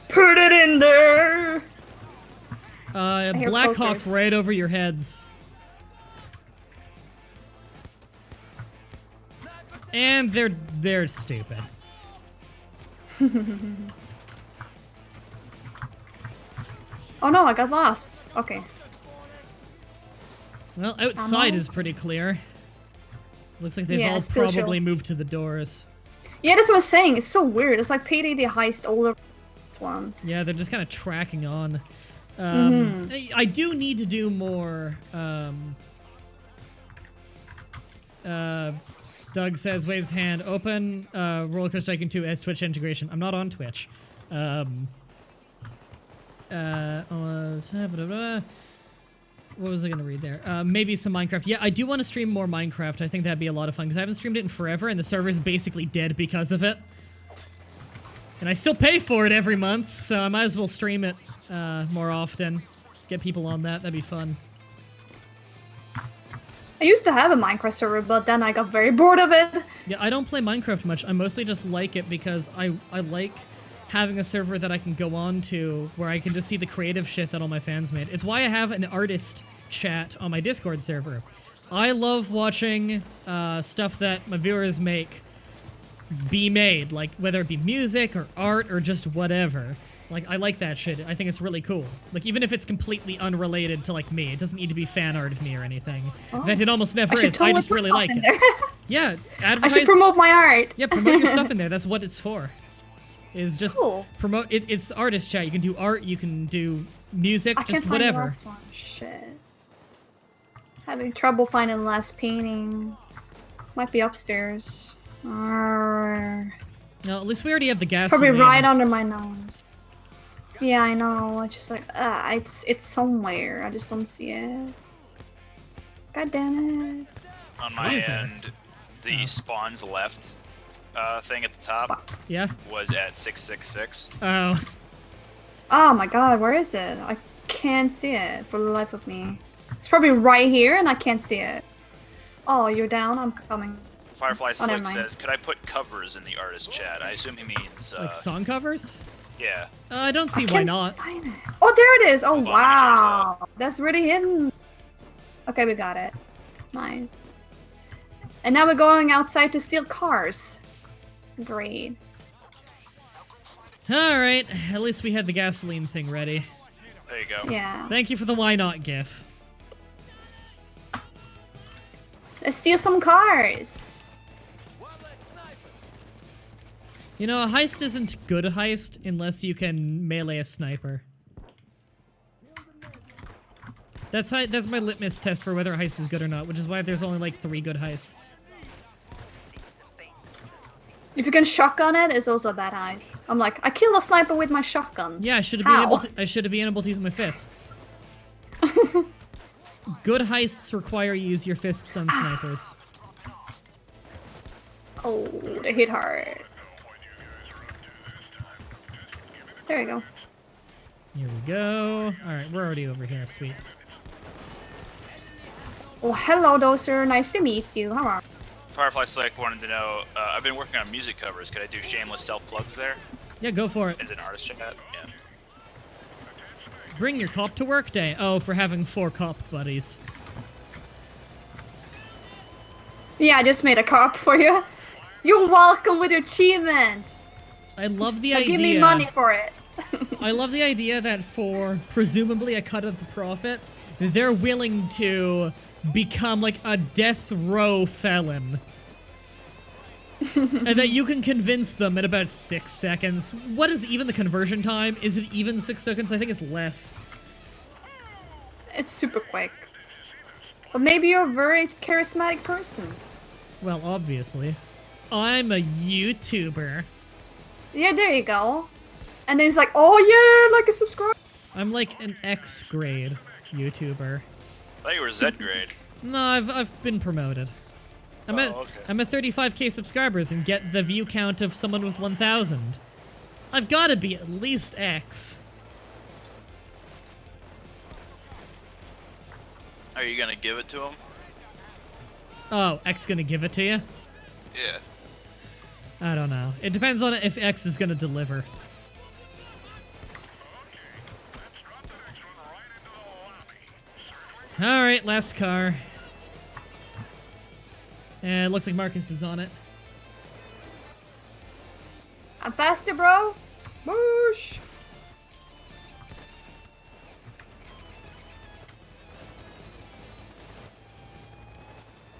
Put it in there. Blackhawk right over your heads. And they're stupid. Oh no, I got lost. Okay. Well, outside is pretty clear. Looks like they've all probably moved to the doors. Yeah, that's what I was saying. It's so weird. It's like Payday the Heist all over this one. Yeah, they're just kind of tracking on. I do need to do more. Doug says, waves hand, open Roller Coaster Tycoon 2 as Twitch integration. I'm not on Twitch. What was I gonna read there? Maybe some Minecraft. Yeah, I do want to stream more Minecraft. I think that'd be a lot of fun because I haven't streamed it in forever, and the server's basically dead because of it. And I still pay for it every month, so I might as well stream it more often. Get people on that. That'd be fun. I used to have a Minecraft server, but then I got very bored of it. Yeah, I don't play Minecraft much. I mostly just like it because I like having a server that I can go on to where I can just see the creative shit that all my fans made. It's why I have an artist chat on my Discord server. I love watching stuff that my viewers make be made, like whether it be music or art or just whatever. Like, I like that shit. I think it's really cool. Like, even if it's completely unrelated to, like, me. It doesn't need to be fan art of me or anything. Oh. In fact, it almost never is. I just really like it. Yeah, advertise. I should promote my art. Yeah, promote your stuff in there. That's what it's for. Is just promote it. It's artist chat. You can do art. You can do music. Just whatever. Find the last one. Shit. Having trouble finding the last painting. Might be upstairs. No, at least we already have the gas. It's probably right under my nose. Yeah, I know. I just like it's somewhere. I just don't see it. God damn it. On my end, the spawns left thing at the top was at 666. Oh. Oh my god, where is it? I can't see it for the life of me. It's probably right here and I can't see it. Oh, you're down? I'm coming. Firefly Slick says, could I put covers in the artist chat? I assume he means... like song covers? Yeah. I don't see why not. Oh, there it is! Oh, wow! That's really hidden! Okay, we got it. Nice. And now we're going outside to steal cars. Great. Alright, at least we had the gasoline thing ready. There you go. Yeah. Thank you for the why not gif. Let's steal some cars! You know, a heist isn't good a heist unless you can melee a sniper. That's my litmus test for whether a heist is good or not, which is why there's only like 3 good heists. If you can shotgun it, it's also a bad heist. I'm like, I killed a sniper with my shotgun. Yeah, I should have been able to use my fists. Good heists require you use your fists on snipers. Oh, they hit hard. There we go. Here we go. Alright, we're already over here. Sweet. Oh, hello, Doser. Nice to meet you. How are you? Firefly Slick wanted to know, I've been working on music covers. Could I do shameless self-plugs there? Yeah, go for it. As an artist chat? Yeah. Bring your cop to work day. Oh, for having 4 cop buddies. Yeah, I just made a cop for you. You're welcome with your achievement. I love the Now idea. give me money for it. I love the idea that for presumably a cut of the profit, they're willing to become like a death row felon. And that you can convince them in about 6 seconds. What is even the conversion time? Is it even 6 seconds? I think it's less. It's super quick. But maybe you're a very charismatic person. Well, obviously. I'm a YouTuber. Yeah, there you go. And then he's like, oh yeah, like a subscribe. I'm like an X grade YouTuber. I thought you were Z grade. No, I've been promoted. I'm at 35k subscribers and get the view count of someone with 1,000. I've got to be at least X. Are you gonna give it to him? Oh, X gonna give it to you? Yeah. I don't know. It depends on if X is gonna deliver. Alright, last car. And it looks like Marcus is on it. I'm faster, bro. Whoosh.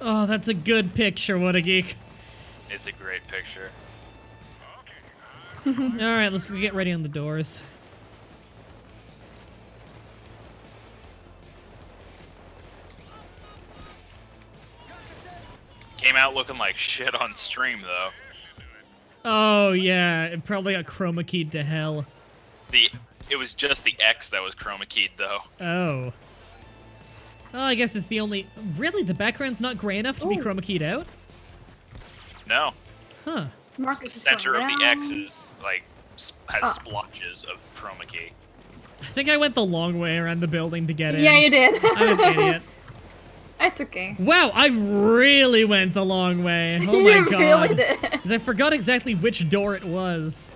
Oh, that's a good picture, what a geek. It's a great picture. Alright, let's go get ready on the doors. Came out looking like shit on stream, though. Oh, yeah, it probably got chroma keyed to hell. It was just the X that was chroma keyed, though. Oh. Oh, I guess it's the only... Really? The background's not gray enough to be Ooh. chroma keyed out? No. Huh. The Marcus is center of going the down. X is, like, has splotches of chroma key. I think I went the long way around the building to get in. Yeah, you did. I'm an idiot. It's okay. Wow, I really went the long way. Oh my You god. really did. 'Cause I forgot exactly which door it was.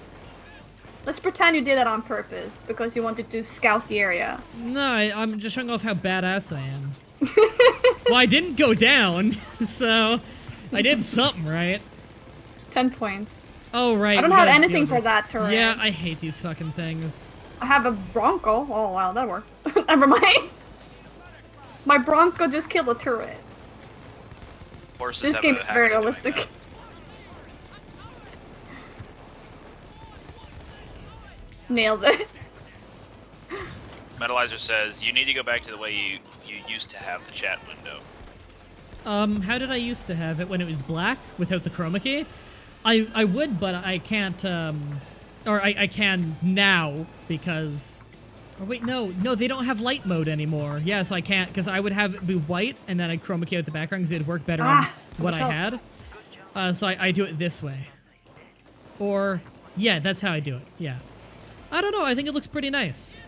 Let's pretend you did that on purpose because you wanted to scout the area. No, I'm just showing off how badass I am. Well, I didn't go down, so I did something right. 10 points. Oh, right. I don't we have gotta anything deal for with this. that turret. Yeah, I hate these fucking things. I have a Bronco. Oh wow, that worked. Never mind. My Bronco just killed a turret. Horses This have game a is habit very of doing realistic. that. Nailed it. Metalizer says, you need to go back to the way you used to have the chat window. How did I used to have it when it was black without the chroma key? I would, but I can't, or I can now because, or wait, no, they don't have light mode anymore. Yeah, so I can't, because I would have it be white and then I'd chroma key out the background because it'd work better on so what I much had. So I do it this way. Or, yeah, that's how I do it, yeah. I don't know, I think it looks pretty nice.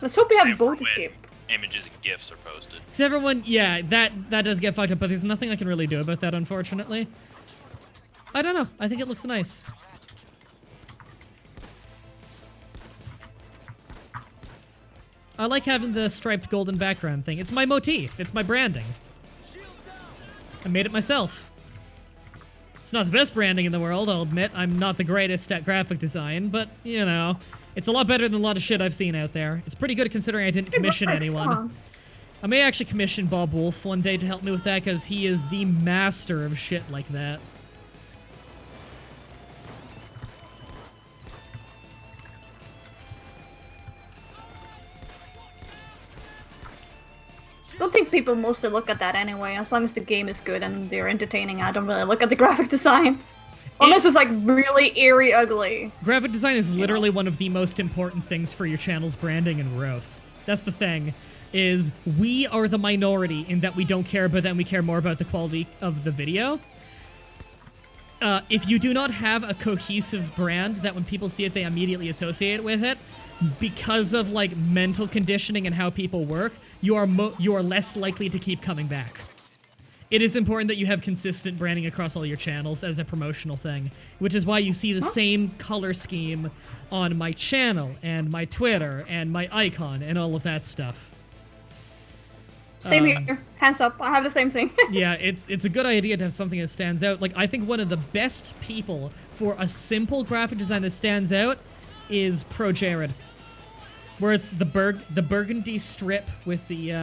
Let's hope we Same have for boat when escape. Images and GIFs are posted. Because everyone, yeah, that does get fucked up, but there's nothing I can really do about that, unfortunately. I don't know. I think it looks nice. I like having the striped golden background thing. It's my motif. It's my branding. I made it myself. It's not the best branding in the world, I'll admit. I'm not the greatest at graphic design, but, you know, it's a lot better than a lot of shit I've seen out there. It's pretty good considering I didn't commission anyone. I may actually commission Bob Wolf one day to help me with that, because he is the master of shit like that. I don't think people mostly look at that anyway. As long as the game is good and they're entertaining, I don't really look at the graphic design. Unless it's like really eerie ugly. Graphic design is literally one of the most important things for your channel's branding and growth. That's the thing, is we are the minority in that we don't care about that and we care more about the quality of the video. If you do not have a cohesive brand that when people see it, they immediately associate with it, because of like mental conditioning and how people work, you are less likely to keep coming back. It is important that you have consistent branding across all your channels as a promotional thing, which is why you see the same color scheme on my channel and my Twitter and my icon and all of that stuff. Same here. Hands up. I have the same thing. Yeah, it's a good idea to have something that stands out. Like, I think one of the best people for a simple graphic design that stands out is Pro Jared. Where it's the burgundy strip with the,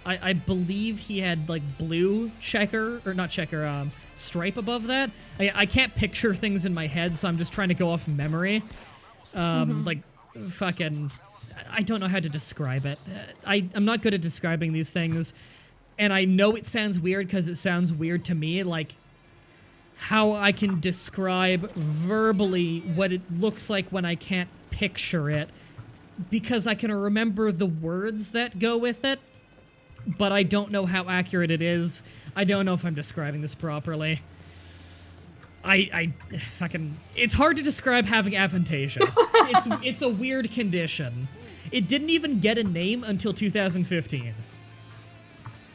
I believe he had, like, blue checker, or not checker, stripe above that. I can't picture things in my head, so I'm just trying to go off memory. Like, fucking... I don't know how to describe it. I'm not good at describing these things, and I know it sounds weird because it sounds weird to me, like how I can describe verbally what it looks like when I can't picture it, because I can remember the words that go with it, but I don't know how accurate it is. I don't know if I'm describing this properly. I fucking... It's hard to describe having aphantasia. It's a weird condition. It didn't even get a name until 2015.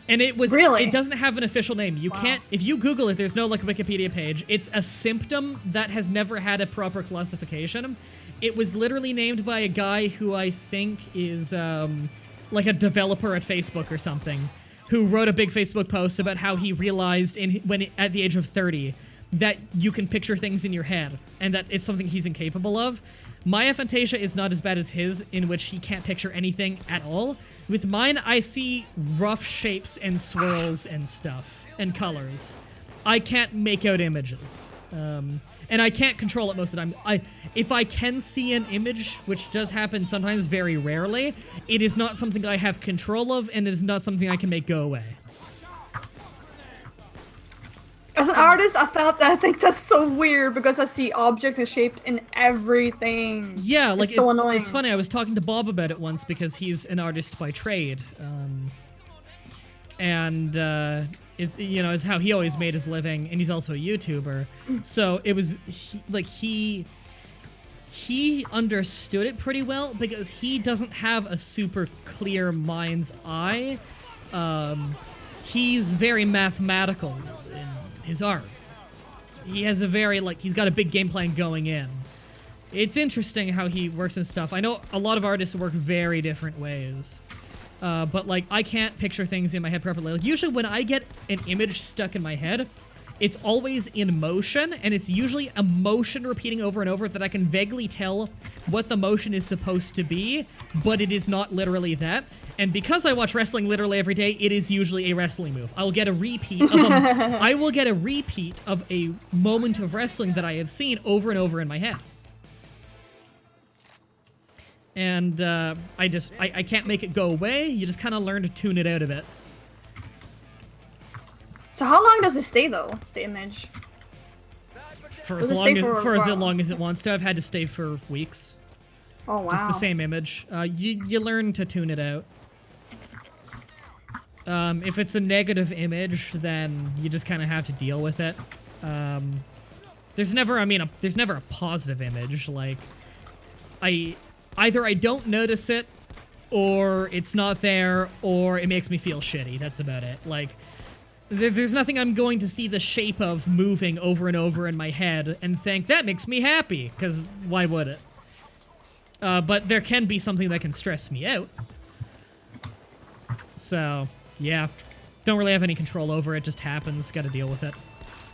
And it was... Really? It doesn't have an official name. You can't... If you Google it, there's no, like, Wikipedia page. It's a symptom that has never had a proper classification. It was literally named by a guy who I think is, like a developer at Facebook or something, who wrote a big Facebook post about how he realized at the age of 30 that you can picture things in your head, and that it's something he's incapable of. My aphantasia is not as bad as his, in which he can't picture anything at all. With mine, I see rough shapes and swirls and stuff, and colors. I can't make out images. And I can't control it most of the time. If I can see an image, which does happen sometimes very rarely, it is not something I have control of, and it is not something I can make go away. As an artist, I think that's so weird because I see objects and shapes in everything. Yeah, like, it's so annoying. It's funny, I was talking to Bob about it once because he's an artist by trade. Is how he always made his living, and he's also a YouTuber. So it was, he understood it pretty well because he doesn't have a super clear mind's eye. He's very mathematical in his art. He has a very, he's got a big game plan going in. It's interesting how he works and stuff. I know a lot of artists work very different ways. But, I can't picture things in my head properly. Like, usually when I get an image stuck in my head, it's always in motion, and it's usually a motion repeating over and over that I can vaguely tell what the motion is supposed to be, but it is not literally that. And because I watch wrestling literally every day, it is usually a wrestling move. I will get a repeat of a moment of wrestling that I have seen over and over in my head. And I can't make it go away. You just kind of learn to tune it out a bit. So how long does it stay though, the image? For as long as it wants to. I've had to stay for weeks. Oh wow. Just the same image. You learn to tune it out. If it's a negative image, then you just kind of have to deal with it. There's never a positive image. Like, either I don't notice it, or it's not there, or it makes me feel shitty. That's about it. Like, there's nothing I'm going to see the shape of moving over and over in my head and think, that makes me happy, because why would it? But there can be something that can stress me out. So, yeah. Don't really have any control over it, just happens, gotta deal with it.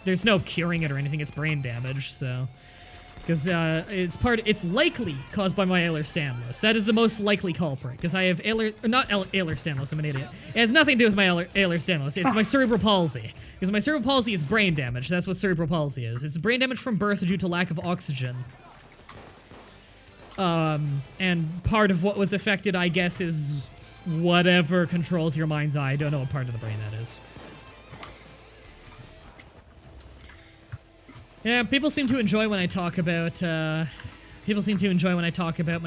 There's no curing it or anything, it's brain damage, so... Because, it's likely caused by my Ehlers-Danlos. That is the most likely culprit, because I have Ehlers-Danlos, I'm an idiot. It has nothing to do with my Ehlers-Danlos, it's my cerebral palsy. Because my cerebral palsy is brain damage, that's what cerebral palsy is. It's brain damage from birth due to lack of oxygen. And part of what was affected, I guess, is whatever controls your mind's eye. I don't know what part of the brain that is. Yeah, people seem to enjoy when I talk about, my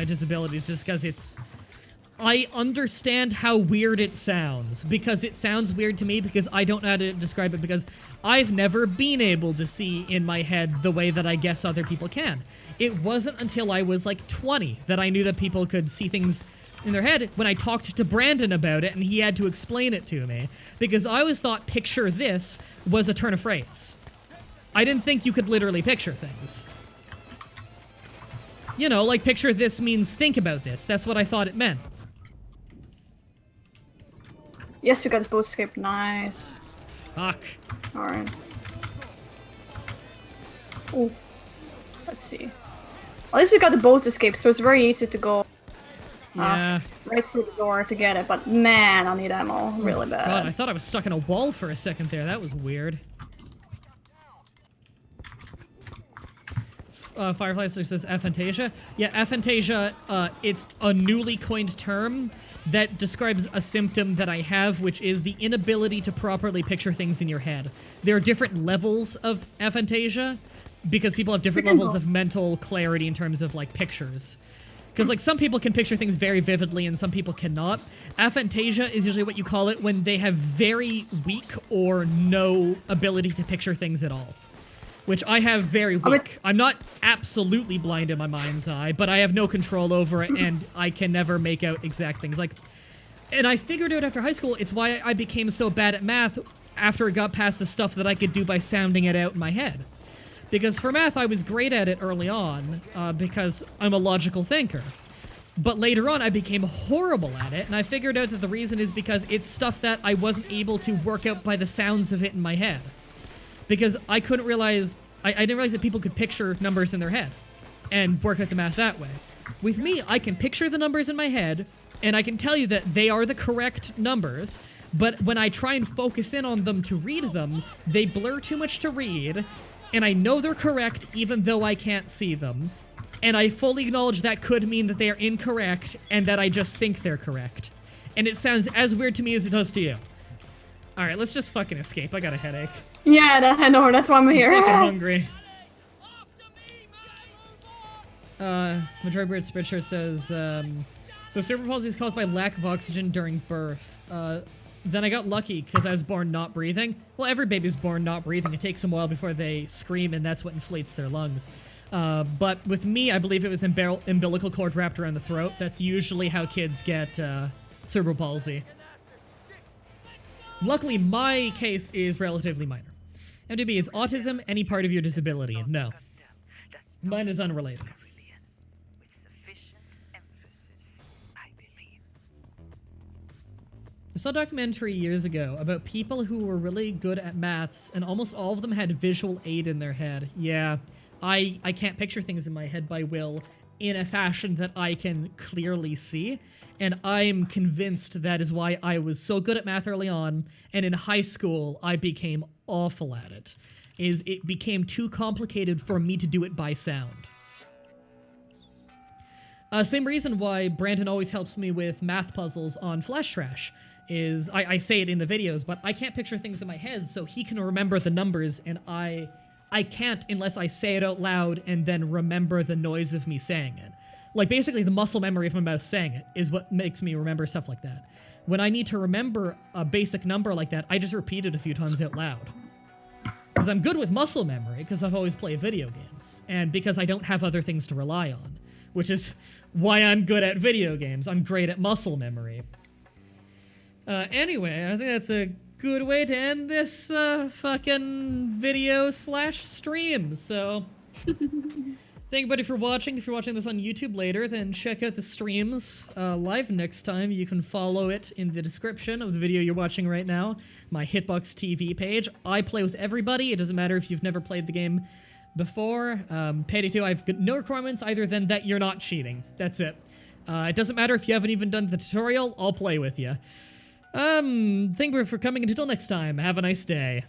disabilities just because I understand how weird it sounds, because it sounds weird to me because I don't know how to describe it, because I've never been able to see in my head the way that I guess other people can. It wasn't until I was 20 that I knew that people could see things in their head when I talked to Brandon about it and he had to explain it to me. Because I always thought picture this was a turn of phrase. I didn't think you could literally picture things. You know, like picture this means think about this. That's what I thought it meant. Yes, we got this boat escape. Nice. Fuck. Alright. Oh. Let's see. At least we got the boat escape, so it's very easy to go Yeah. right through the door to get it. But man, I need ammo really bad. God, I thought I was stuck in a wall for a second there. That was weird. Firefly says Aphantasia. Yeah, Aphantasia, it's a newly coined term that describes a symptom that I have, which is the inability to properly picture things in your head. There are different levels of aphantasia, because people have different levels of mental clarity in terms of, like, pictures. Because, like, some people can picture things very vividly and some people cannot. Aphantasia is usually what you call it when they have very weak or no ability to picture things at all. Which I have very weak. I'm not absolutely blind in my mind's eye, but I have no control over it, and I can never make out exact things. Like, and I figured out after high school, it's why I became so bad at math after it got past the stuff that I could do by sounding it out in my head. Because for math, I was great at it early on, because I'm a logical thinker. But later on, I became horrible at it, and I figured out that the reason is because it's stuff that I wasn't able to work out by the sounds of it in my head. Because I couldn't realize, I didn't realize that people could picture numbers in their head and work out the math that way. With me, I can picture the numbers in my head, and I can tell you that they are the correct numbers, but when I try and focus in on them to read them, they blur too much to read, and I know they're correct even though I can't see them. And I fully acknowledge that could mean that they are incorrect, and that I just think they're correct. And it sounds as weird to me as it does to you. Alright, let's just fucking escape. I got a headache. Yeah, I know, that's why I'm here. I'm fucking hungry. Mah-Dry-Bread Spreadshirt says, so cerebral palsy is caused by lack of oxygen during birth. Then I got lucky because I was born not breathing. Well, every baby's born not breathing. It takes them a while before they scream, and that's what inflates their lungs. But with me, I believe it was umbilical cord wrapped around the throat. That's usually how kids get cerebral palsy. Luckily, my case is relatively minor. MDB, is autism any part of your disability? No. Mine is unrelated. I saw a documentary years ago about people who were really good at maths, and almost all of them had visual aid in their head. Yeah, I can't picture things in my head by will in a fashion that I can clearly see, and I'm convinced that is why I was so good at math early on, and in high school I became awful at it. It became too complicated for me to do it by sound. Same reason why Brandon always helps me with math puzzles on Flash Trash. Is I say it in the videos, but I can't picture things in my head, so he can remember the numbers, and I can't unless I say it out loud and then remember the noise of me saying it. Like, basically, the muscle memory of my mouth saying it is what makes me remember stuff like that. When I need to remember a basic number like that, I just repeat it a few times out loud. Because I'm good with muscle memory, because I've always played video games, and because I don't have other things to rely on, which is why I'm good at video games. I'm great at muscle memory. Anyway, I think that's a good way to end this, fucking video/stream, so... Thank everybody for watching. If you're watching this on YouTube later, then check out the streams, live next time. You can follow it in the description of the video you're watching right now, my Hitbox TV page. I play with everybody. It doesn't matter if you've never played the game before. Payday 2, I've got no requirements other than that you're not cheating. That's it. It doesn't matter if you haven't even done the tutorial, I'll play with you. Thank you for coming, and until next time, have a nice day.